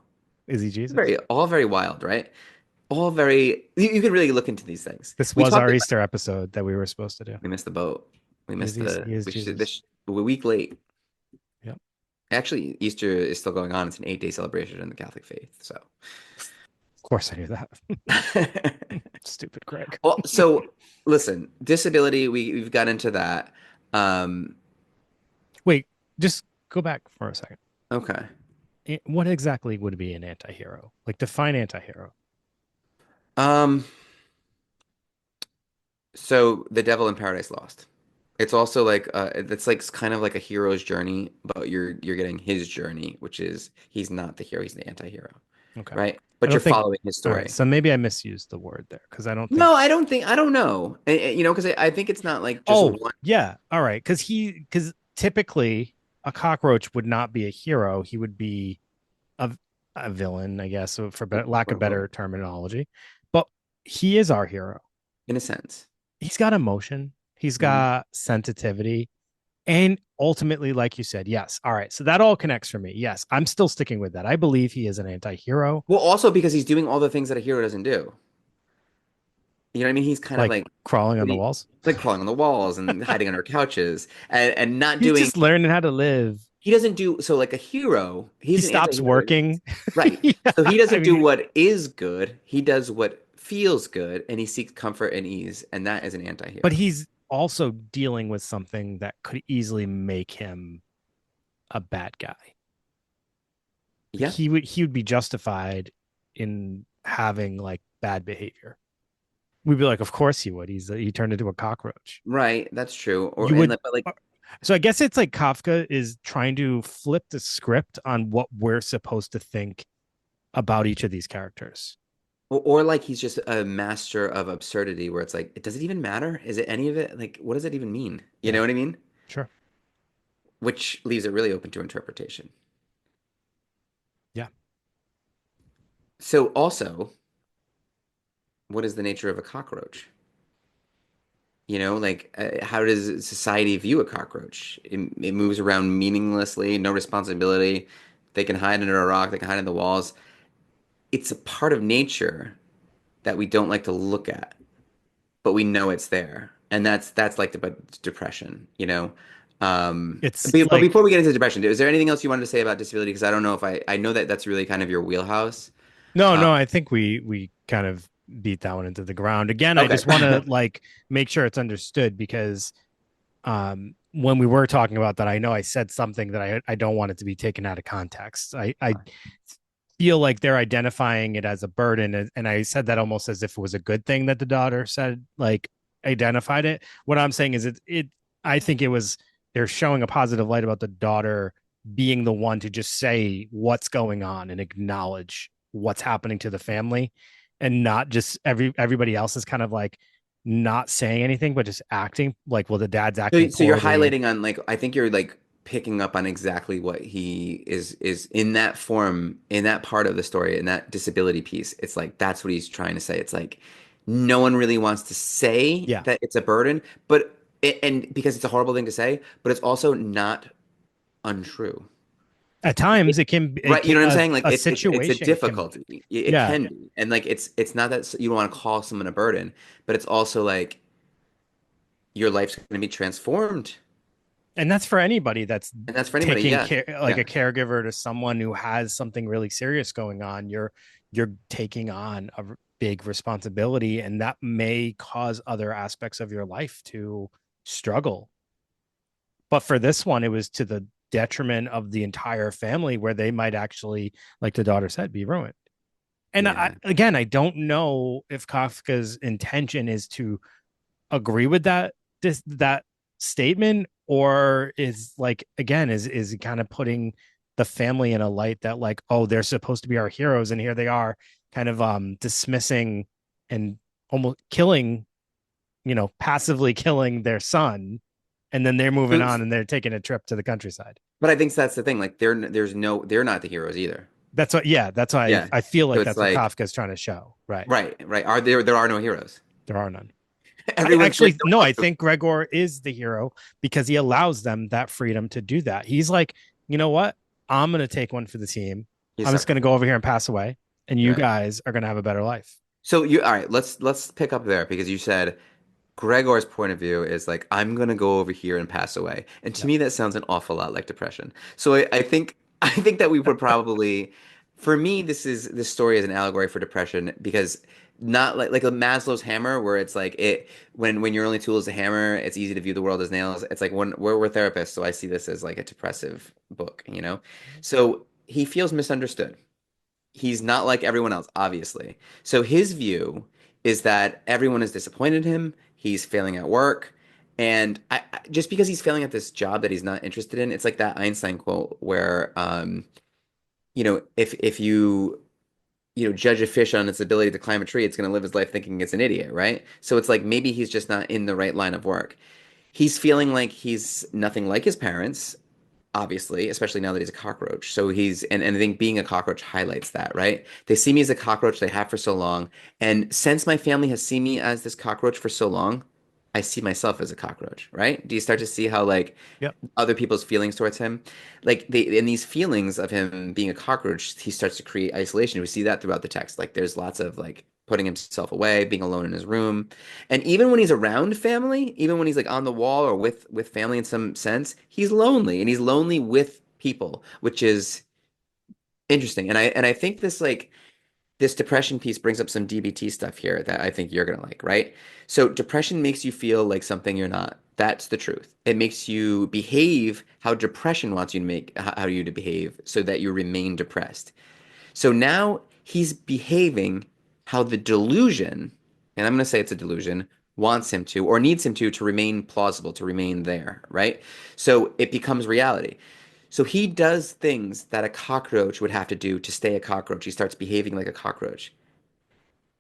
Is he Jesus? All very wild, right? All very you can really look into these things. This We was talked our about Easter episode that we were supposed to do. we missed the boat. We He is, missed he is we should Jesus. this a week late. Yep. Actually, Easter is still going on. It's an 8-day celebration in the Catholic faith. So Of course I knew that. Stupid Greg. well, so listen, disability, we've got into that. Um, Wait, just go back for a second. okay. What exactly would be an anti-hero? Like define anti-hero. Um, so The Devil in Paradise Lost. It's also like it's like kind of like a hero's journey, but you're getting his journey, which is he's not the hero, he's the anti-hero, Okay. right? I But you're don't think following his all right, story. so maybe I misused the word there because I don't think No, I don't know. You know, because I think it's not like just oh one. yeah, all right. Because typically a cockroach would not be a hero. He would be a, a villain, I guess, for lack Quote of unquote, better terminology. But he is our hero. in a sense. He's got emotion, he's Mhm. got sensitivity, and ultimately, like you said, yes. All right. So that all connects for me. Yes, I'm still sticking with that. I believe he is an anti-hero, Well, also because he's doing all the things that a hero doesn't do. You know what I mean? He's kind of like crawling on the pretty, walls. like crawling on the walls and hiding under couches and not He's doing, just learning how to live. he doesn't do, so like a hero, He he's an stops anti-hero. working. Right. Yeah, So he I doesn't do mean, what is good. He does what feels good and he seeks comfort and ease. And that is an but anti-hero. he's also dealing with something that could easily make him a bad guy. Like Yeah. he would be justified in having like bad behavior. We'd be like, of course he would. He turned into a cockroach. Right. That's true. Or, You and would. like, but like, So I guess it's like Kafka is trying to flip the script on what we're supposed to think about each of these characters. or like he's just a master of absurdity where it's like, does it even matter? Is it any of it? Like, what does it even mean? You Yeah, know what I mean? sure. Which leaves it really open to interpretation. Yeah. So also, what is the nature of a cockroach? You know, like how does society view a cockroach? It moves around meaninglessly, no responsibility. They can hide under a rock, they can hide in the walls. It's a part of nature that we don't like to look at, but we know it's there. And that's like the depression, you know? It's But like before we get into depression, is there anything else you wanted to say about disability? Because I don't know if I know that that's really kind of your wheelhouse. no, Uh, no, I think we kind of beat that one into the ground. Again, I okay. just want to like make sure it's understood because when we were talking about that, I know I said something that I don't want it to be taken out of context. I feel like they're identifying it as a burden, and I said that almost as if it was a good thing that the daughter said like identified it. What I'm saying is it I think it was they're showing a positive light about the daughter being the one to just say what's going on and acknowledge what's happening to the family and not just everybody else is kind of like not saying anything but just acting like well the dad's acting So you're poorly. highlighting on like I think you're like picking up on exactly what he is in that form in that part of the story in that disability piece. It's like that's what he's trying to say. It's like no one really wants to say Yeah. that it's a burden, but and because it's a horrible thing to say, but it's also not untrue. At It- times right, you know what I'm saying? Like a it's a situation can be. difficulty. It Yeah. can be. And like it's not that you don't want to call someone a burden, but it's also like your life's going to be transformed. And that's for anybody that's And that's for anybody. taking Yeah. care, like Yeah. a caregiver to someone who has something really serious going on. You're taking on a big responsibility, and that may cause other aspects of your life to struggle. But for this one, it was to the detriment of the entire family, where they might actually, like the daughter said, be ruined. And Yeah. again, I don't know if Kafka's intention is to agree with that statement, or is like, again, is kind of putting the family in a light that, like, oh, they're supposed to be our heroes, and here they are kind of dismissing and almost killing, passively killing their son, and then they're moving So, on and they're taking a trip to the countryside. but I think that's the thing. Like they're not the heroes either. That's what, yeah, that's why Yeah. I feel So like it's that's what like Kafka's trying to show. Right. right. There are no heroes. There are none. I Everyone's like actually, no, I think Gregor is the hero because he allows them that freedom to do that. He's like, you know what? I'm going to take one for the team. you I'm just going to sacrifice. go over here and pass away, and you Right. guys are going to have a better life. So you all right, let's pick up there because you said Gregor's point of view is like, I'm gonna go over here and pass away. And to Yep. me, that sounds an awful lot like depression. So I think I think that we would probably, for me, this story is an allegory for depression because not like a Maslow's hammer, where it's like it when your only tool is a hammer, it's easy to view the world as nails. It's like when we're therapists, so I see this as like a depressive book, you know? So he feels misunderstood. He's not like everyone else, obviously. So his view is that everyone is disappointed in him. He's failing at work. And just because he's failing at this job that he's not interested in, it's like that Einstein quote where, if judge a fish on its ability to climb a tree, it's going to live his life thinking it's an idiot, right? So it's like maybe he's just not in the right line of work. He's feeling like he's nothing like his parents, obviously, especially now that he's a cockroach. So and I think being a cockroach highlights that, right? They see me as a cockroach they have for so long. And since my family has seen me as this cockroach for so long, I see myself as a cockroach, right? Do you start to see how like Yep. other people's feelings towards him, like they in these feelings of him being a cockroach, he starts to create isolation. We see that throughout the text. Like there's lots of like putting himself away, being alone in his room. And even when he's around family, even when he's like on the wall or with family in some sense, he's lonely and he's lonely with people, which is interesting. And I think this depression piece brings up some DBT stuff here that I think you're gonna like, right? So depression makes you feel like something you're not. That's the truth. It makes you behave how depression wants you to make how you to behave so that you remain depressed. So now he's behaving how the delusion, and I'm going to say it's a delusion, wants him to or needs him to remain plausible, to remain there, right? So it becomes reality. So he does things that a cockroach would have to do to stay a cockroach. He starts behaving like a cockroach.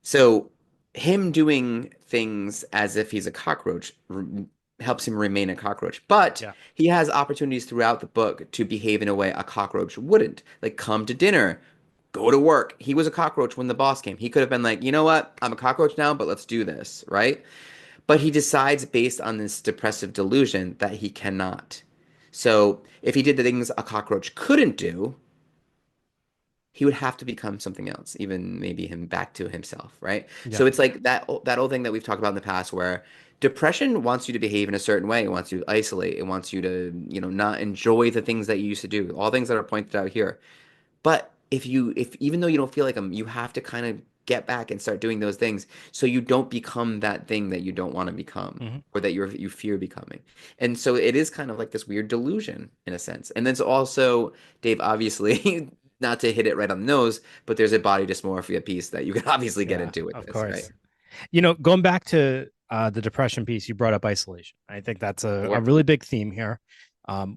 So him doing things as if he's a cockroach helps him remain a cockroach. But Yeah. he has opportunities throughout the book to behave in a way a cockroach wouldn't. Like come to dinner, go to work. He was a cockroach when the boss came. He could have been like, you know what? I'm a cockroach now, but let's do this, right? But he decides based on this depressive delusion that he cannot. So if he did the things a cockroach couldn't do, he would have to become something else, even maybe him back to himself, right? Yeah. So it's like that old thing that we've talked about in the past where depression wants you to behave in a certain way. It wants you to isolate. It wants you to, not enjoy the things that you used to do, all things that are pointed out here. But if even though you don't feel like them, you have to kind of get back and start doing those things so you don't become that thing that you don't want to become Mm-hmm. or that you fear becoming. And so it is kind of like this weird delusion in a sense. And then it's also, Dave, obviously, not to hit it right on the nose, but there's a body dysmorphia piece that you can obviously get Yeah, into with of this, right? course. Going back to the depression piece, you brought up isolation. I think that's a Or really big theme here.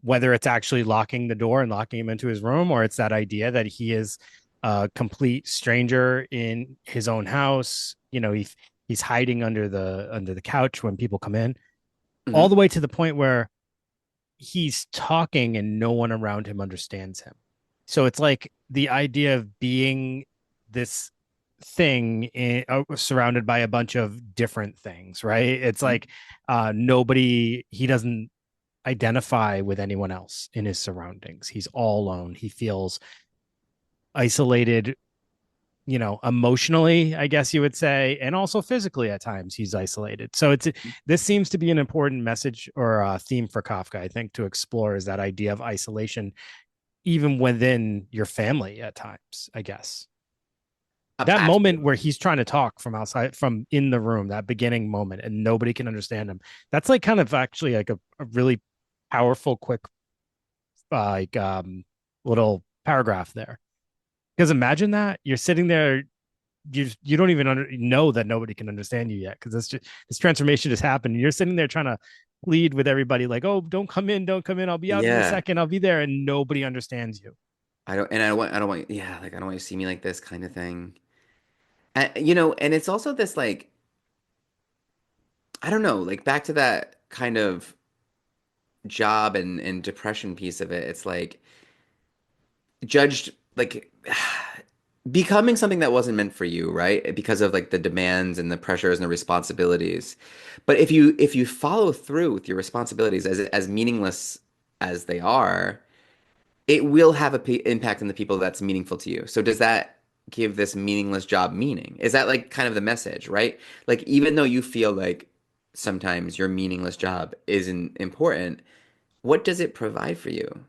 Whether it's actually locking the door and locking him into his room, or it's that idea that he is a complete stranger in his own house. He's hiding under the couch when people come in, all the Mhm. way to the point where he's talking and no one around him understands him. So it's like the idea of being this surrounded by a bunch of different things, right? It's like nobody, he doesn't identify with anyone else in his surroundings. He's all alone. He feels isolated, emotionally, I guess you would say, and also physically at times he's isolated. So this seems to be an important message or a theme for Kafka, I think, to explore is that idea of isolation, even within your family at times, I guess. That moment where Absolutely. he's trying to talk from outside, from in the room, that beginning moment, and nobody can understand him. That's like kind of actually like a really powerful, quick, like little paragraph there. Because imagine that you're sitting there, you don't even know that nobody can understand you yet, because this transformation just happened. And you're sitting there trying to plead with everybody, like, "Oh, don't come in, don't come in. I'll be out in a Yeah. second. I'll be there," and nobody understands you. I don't want, yeah, like I don't want you to see me like this kind of thing. And it's also this like, I don't know, like back to that kind of job and depression piece of it. It's like judged like becoming something that wasn't meant for you, right? Because of like the demands and the pressures and the responsibilities. But if you follow through with your responsibilities as meaningless as they are, it will have a impact on the people that's meaningful to you. So does that give this meaningless job meaning? Is that like kind of the message, right? Like even though you feel like sometimes your meaningless job isn't important, what does it provide for you?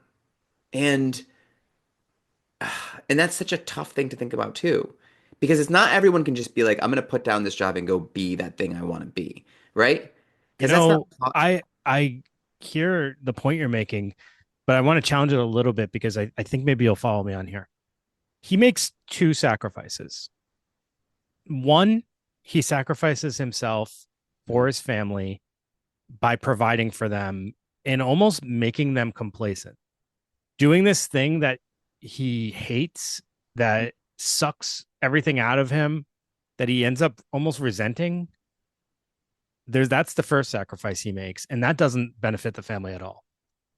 And and that's such a tough thing to think about too. Because it's not everyone can just be like, I'm gonna put down this job and go be that thing I want to be, right? You Because that's not know, I hear the point you're making, but I want to challenge it a little bit because I think maybe you'll follow me on here. He makes two sacrifices. One, he sacrifices himself for Mhm, his family by providing for them and almost making them complacent. Doing this thing that he hates, that sucks everything out of him, that he ends up almost resenting. That's the first sacrifice he makes, and that doesn't benefit the family at all.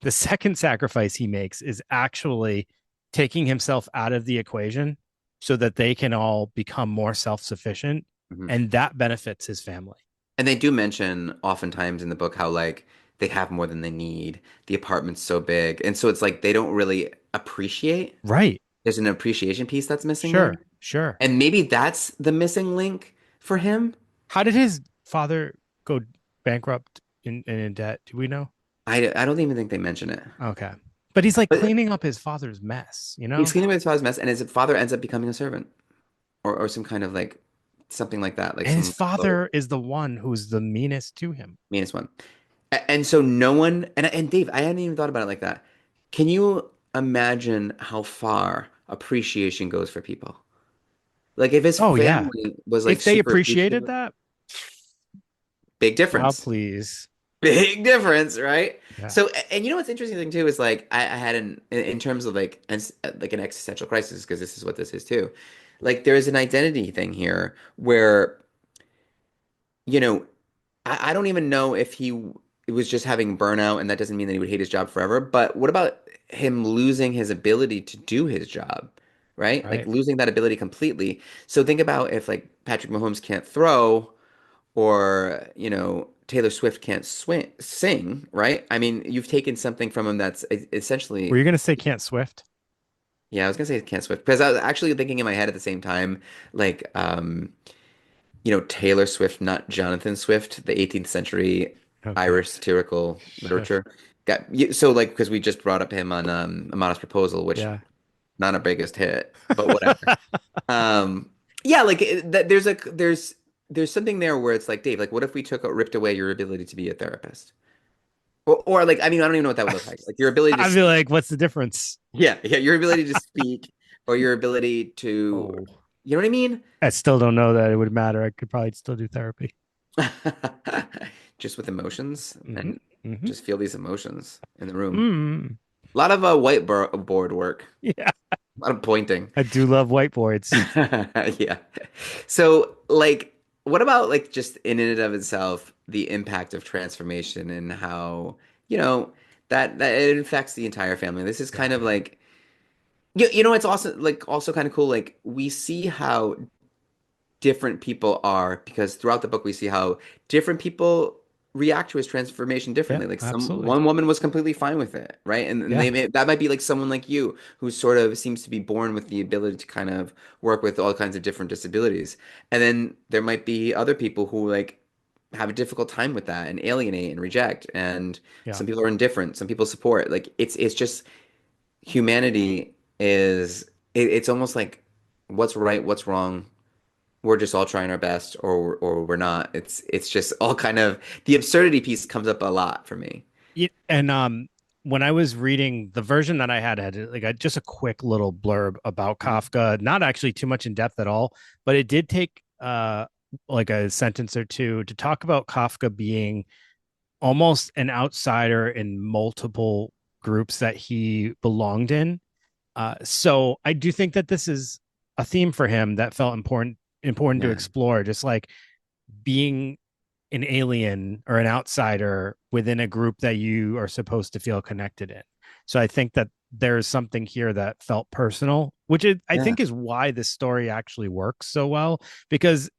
The second sacrifice he makes is actually taking himself out of the equation so that they can all become more self-sufficient, mhm. and that benefits his family. And they do mention oftentimes in the book how like they have more than they need. The apartment's so big. And so it's like they don't really appreciate. Right. There's an appreciation piece that's missing there. Sure. Sure. And maybe that's the missing link for him. How did his father go bankrupt in debt? Do we know? I don't even think they mention it. Okay. But he's like But cleaning up his father's mess, you he's know? cleaning up his father's mess, and his father ends up becoming a servant or some kind of like something like that, like And his some low father is the one who's the meanest to him. meanest one. And so no one, and Dave, I hadn't even thought about it like that. Can you imagine how far appreciation goes for people? Like if his Oh, yeah. family was like If they super appreciated appreciative, that, big now difference. please. Big difference, right? Yeah. So, and you know what's interesting thing too is like I had in terms of like an existential crisis because this is what this is too. Like there is an identity thing here where you know I don't even know if was just having burnout and that doesn't mean that he would hate his job forever. But what about him losing his ability to do his job, right? Like Right. losing that ability completely. So think about if like Patrick Mahomes can't throw or Taylor Swift can't sing, right? I mean, you've taken something from him that's Were essentially, you going to say can't Swift? yeah, I was gonna say can't Swift because I was actually thinking in my head at the same time, like, Taylor Swift, not Jonathan Swift, the 18th century Okay. Irish satirical Sure. literature. So like because we just brought up him on A Modest Proposal, which Yeah. not a biggest hit, but whatever. Um, yeah, like there's something there where it's like, Dave, like what if we ripped away your ability to be a therapist? Or like, I mean, I don't even know what that would look like. Like your ability to I'd be speak. like, what's the difference? Yeah, yeah, your ability to speak or your ability to, Oh, you know what I mean? I still don't know that it would matter. I could probably still do therapy. Just with emotions Hmm. and Hmm. just feel these emotions in the room. Mm. A lot of whiteboard work, Yeah. a lot of pointing. I do love whiteboards. Yeah. So, like, what about like just in and of itself, the impact of transformation and how, you know, that it affects the entire family. This is kind Yeah. of like it's also kind of cool. Like we see how different people are, because throughout the book we see how different people react to his transformation Yeah, differently. Like absolutely. one woman was completely fine with it, right? And Yeah, that might be like someone like you who sort of seems to be born with the ability to kind of work with all kinds of different disabilities. And then there might be other people who like have a difficult time with that and alienate and reject. And yeah. some people are indifferent, some people support. Like it's just humanity is it's almost like what's right, what's wrong. We're just all trying our best, or we're not. It's just all kind of the absurdity piece comes up a lot for me. And when I was reading the version that I had like just a quick little blurb about Kafka, not actually too much in depth at all, but it did take like a sentence or two to talk about Kafka being almost an outsider in multiple groups that he belonged in. So I do think that this is a theme for him that felt important to Yeah, explore, just like being an alien or an outsider within a group that you are supposed to feel connected in. So I think that there's something here that felt personal, which I yeah, think is why this story actually works so well, because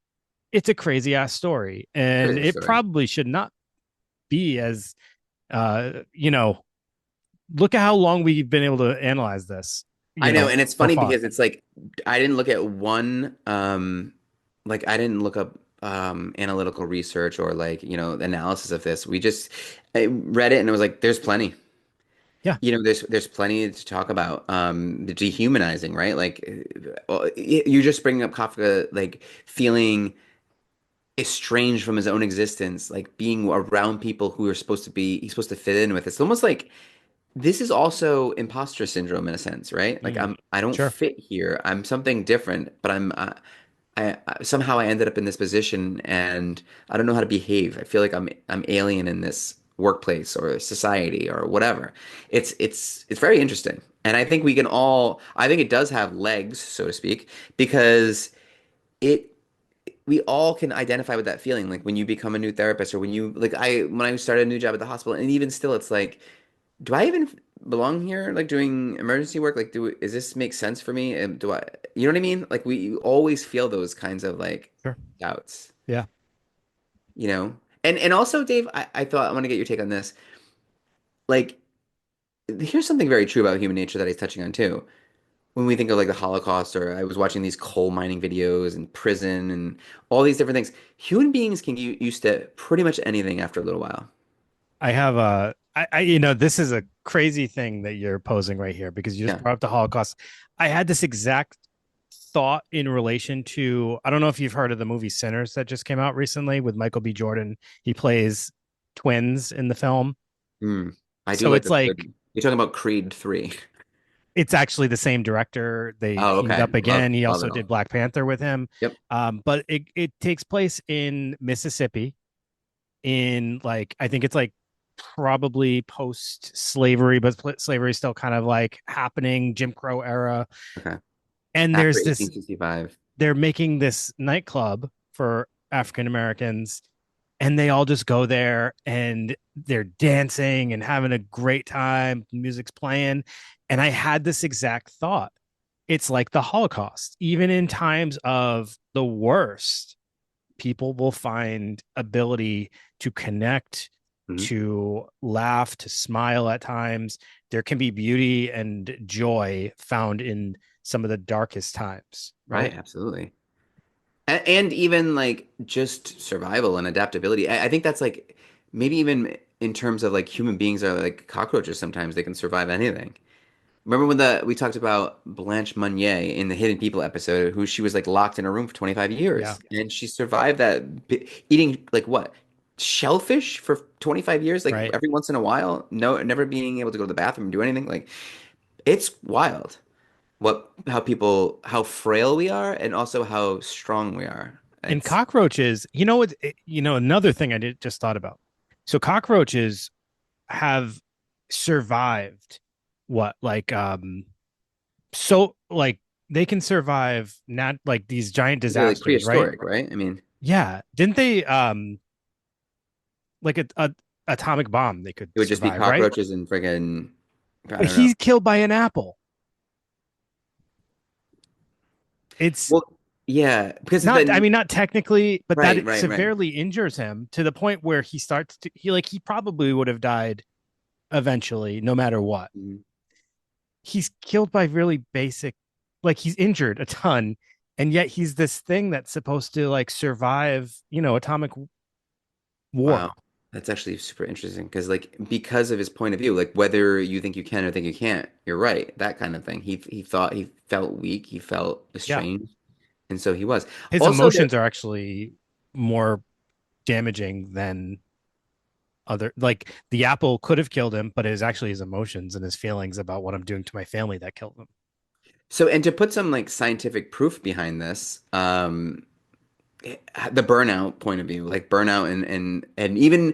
it's a crazy ass story and crazy it story. probably should not be as you know, look at how long we've been able to analyze this, I know, and it's so funny far. because it's like I didn't look at one like I didn't look up analytical research or like, analysis of this. I read it and it was like there's plenty. Yeah. There's plenty to talk about. The dehumanizing, right? Like you're just bringing up Kafka like feeling estranged from his own existence, like being around people who are supposed to be he's supposed to fit in with. It's almost like this is also imposter syndrome in a sense, right? Like Mm, I don't sure. fit here. I'm something different, but somehow I ended up in this position and I don't know how to behave. I feel like I'm alien in this workplace or society or whatever. It's very interesting. And I think it does have legs, so to speak, because it we all can identify with that feeling. Like when you become a new therapist or when I started a new job at the hospital, and even still it's like do I even belong here? Like doing emergency work? Like, is this make sense for me? And you know what I mean? Like we always feel those kinds of like Sure. doubts, Yeah. you know? And also, Dave, I thought I want to get your take on this. Like, here's something very true about human nature that he's touching on too. When we think of like the Holocaust, or I was watching these coal mining videos and prison and all these different things, human beings can get used to pretty much anything after a little while. I have this is a crazy thing that you're posing right here because you just Yeah. brought up the Holocaust. I had this exact thought in relation to, I don't know if you've heard of the movie Sinners that just came out recently with Michael B. Jordan. He plays twins in the film. Hmm. I do So like it's the like, third. You're talking about Creed 3. it's actually the same director. They Oh, teamed okay. up Love again. He love also it did all. Black Panther with him. Yep. But it takes place in Mississippi in like I think it's like probably post slavery, but slavery is still kind of like happening, Jim Crow era. Okay. And After there's this 1865. they're making this nightclub for African Americans, and they all just go there and they're dancing and having a great time. Music's playing. And I had this exact thought. It's like the Holocaust. Even in times of the worst, people will find ability to connect, Mhm. to laugh, to smile at times. There can be beauty and joy found in some of the darkest times, Right, right? absolutely. And even like just survival and adaptability. I think that's like maybe even in terms of like human beings are like cockroaches sometimes they can survive anything. Remember when the we talked about Blanche Monnier in the Hidden People episode, who she was like locked in a room for 25 Yeah, years and she survived that eating like what? Shellfish for 25 years, like right. every once in a while, no, never being able to go to the bathroom and do anything. Like it's wild how frail we are and also how strong we are. And It's cockroaches, another thing I did just thought about. So cockroaches have survived what so like they can survive not like these giant they're like disasters, right? prehistoric, right? I mean, Yeah. Didn't they like a atomic bomb they could it would just be survive, right? cockroaches and friggin' I But don't know. he's killed by an apple. It's Well, Yeah, because Not, I then mean, not technically, but that right, it right, right. severely injures him to the point where he starts to, he probably would have died eventually, no matter what. Mhm. He's killed by really basic, like he's injured a ton, and yet he's this thing that's supposed to like survive, atomic Wow. war. That's actually super interesting because like because of his point of view, like whether you think you can or think you can't, you're right. That kind of thing. He thought he felt weak, he felt Yeah, estranged, and so he was. his Also there emotions are actually more damaging than other, like the apple could have killed him, but it is actually his emotions and his feelings about what I'm doing to my family that killed him. so and to put some like scientific proof behind this, the burnout point of view, like burnout and even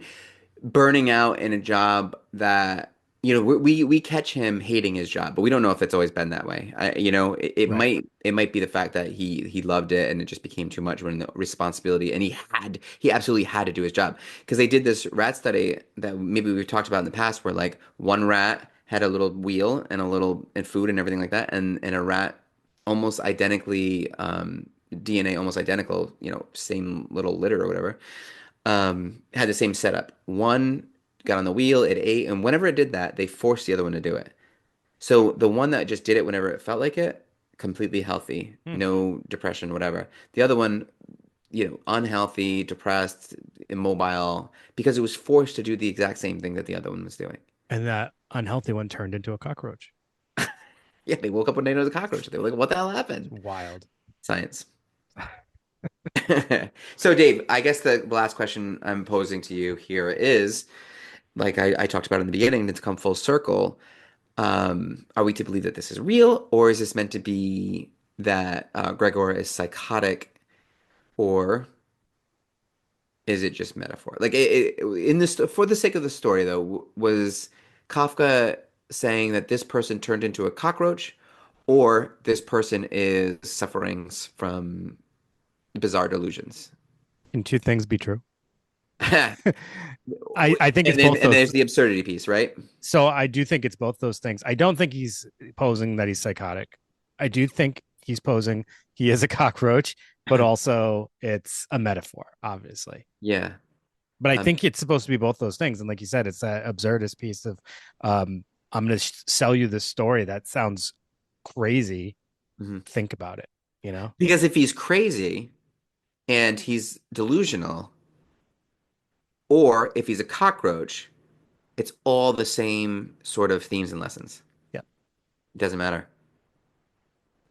burning out in a job that we catch him hating his job, but we don't know if it's always been that way. It Right. might be the fact that he loved it and it just became too much when the responsibility and he absolutely had to do his job because they did this rat study that maybe we've talked about in the past where like one rat had a little wheel and a little and food and everything like that and a rat almost identically DNA almost identical, same little litter or whatever, had the same setup. One got on the wheel, it ate, and whenever it did that, they forced the other one to do it. So the one that just did it whenever it felt like it, completely healthy, Hmm. no depression, whatever. The other one, unhealthy, depressed, immobile, because it was forced to do the exact same thing that the other one was doing. And that unhealthy one turned into a cockroach. Yeah, they woke up one day and there was a cockroach. They were like, what the hell It's happened? wild. Science. So, Dave, I guess the last question I'm posing to you here is, like I talked about in the beginning, to come full circle. Are we to believe that this is real, or is this meant to be that Gregor is psychotic, or is it just metaphor? Like in this, for the sake of the story, though, was Kafka saying that this person turned into a cockroach, or this person is suffering from bizarre delusions? Can two things be true? And I think it's then both and those. there's the absurdity piece, right? So I do think it's both those things. I don't think he's posing that he's psychotic. I do think he's posing he is a cockroach, but also it's a metaphor, obviously. Yeah. But I Um, think it's supposed to be both those things. And like you said, it's that absurdist piece of I'm going to sell you this story that sounds crazy. mhm. Think about it, you know? Because if he's crazy and he's delusional, or if he's a cockroach, it's all the same sort of themes and lessons. Yeah, It doesn't matter.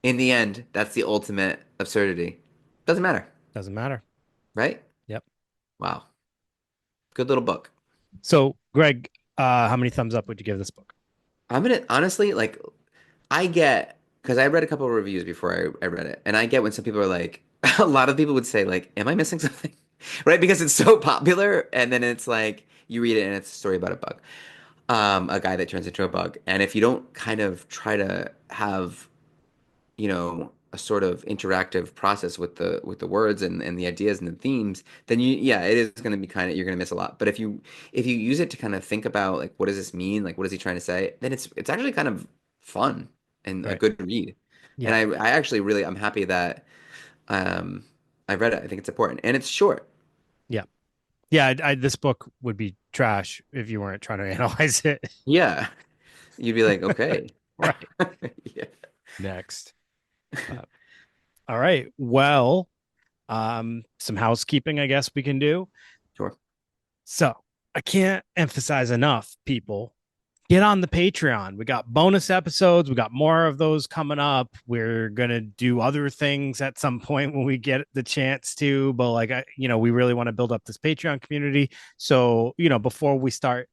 In the end, that's the ultimate absurdity. Doesn't matter, doesn't matter. right? Yep. Wow. Good little book. So, Greg, how many thumbs up would you give this book? I'm gonna honestly like I get because I read a couple of reviews before I read it, and I get when some people are like, a lot of people would say like, "Am I missing something?" Right? Because it's so popular, and then it's like you read it and it's a story about a bug, a guy that turns into a bug, and if you don't kind of try to have a sort of interactive process with the words and the ideas and the themes, then yeah, it is going to be kind of you're going to miss a lot. But if you use it to kind of think about like what does this mean, like what is he trying to say, then it's actually kind of fun and a Right. good read. And Yeah. I actually really I'm happy that um I read it. I think it's important and it's short. Yeah. Yeah. This book would be trash if you weren't trying to analyze it. Yeah, you'd be like, okay, Right. yeah, Next. Uh, all right. Well, some housekeeping, I guess we can do. sure. So I can't emphasize enough, people. Get on the Patreon. We got bonus episodes. We got more of those coming up. We're gonna do other things at some point when we get the chance to. But like, we really want to build up this Patreon community. So before we start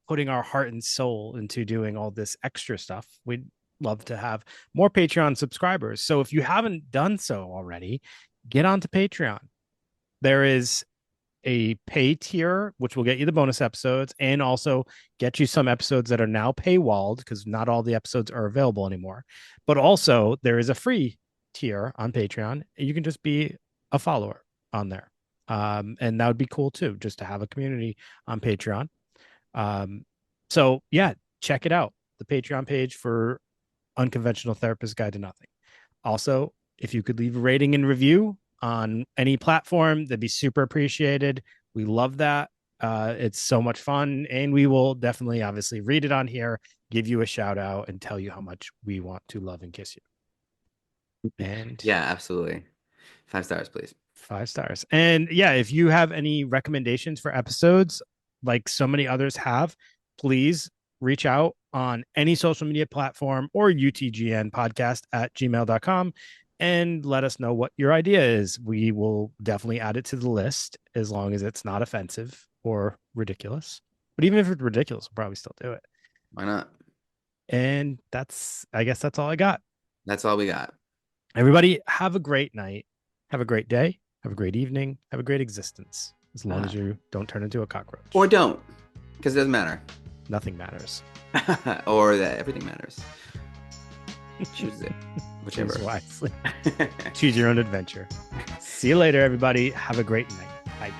putting our heart and soul into doing all this extra stuff, we'd love to have more Patreon subscribers. So if you haven't done so already, get onto Patreon. There is a pay tier, which will get you the bonus episodes and also get you some episodes that are now paywalled because not all the episodes are available anymore. But also, there is a free tier on Patreon. You can just be a follower on there. And that would be cool too, just to have a community on Patreon. So, yeah, check it out. The Patreon page for Unconventional Therapist Guide to Nothing. Also, If you could leave a rating and review on any platform, that'd be super appreciated. We love that. It's so much fun, and we will definitely, obviously, read it on here, give you a shout out, and tell you how much we want to love and kiss you. And Yeah, absolutely. 5 stars, please. 5 stars. And yeah, if you have any recommendations for episodes, like so many others have, please reach out on any social media platform or UTGN podcast at gmail.com and let us know what your idea is. We will definitely add it to the list as long as it's not offensive or ridiculous. But even if it's ridiculous, we'll probably still do it. Why not? And I guess that's all I got. That's all we got. Everybody, have a great night. Have a great day. Have a great evening. Have a great existence. As long as you don't turn into a cockroach. Or don't, because it doesn't matter. Nothing matters. Or that everything matters. Choose it. Whichever. Choose wisely. Choose your own adventure. See you later, everybody. Have a great night. Bye.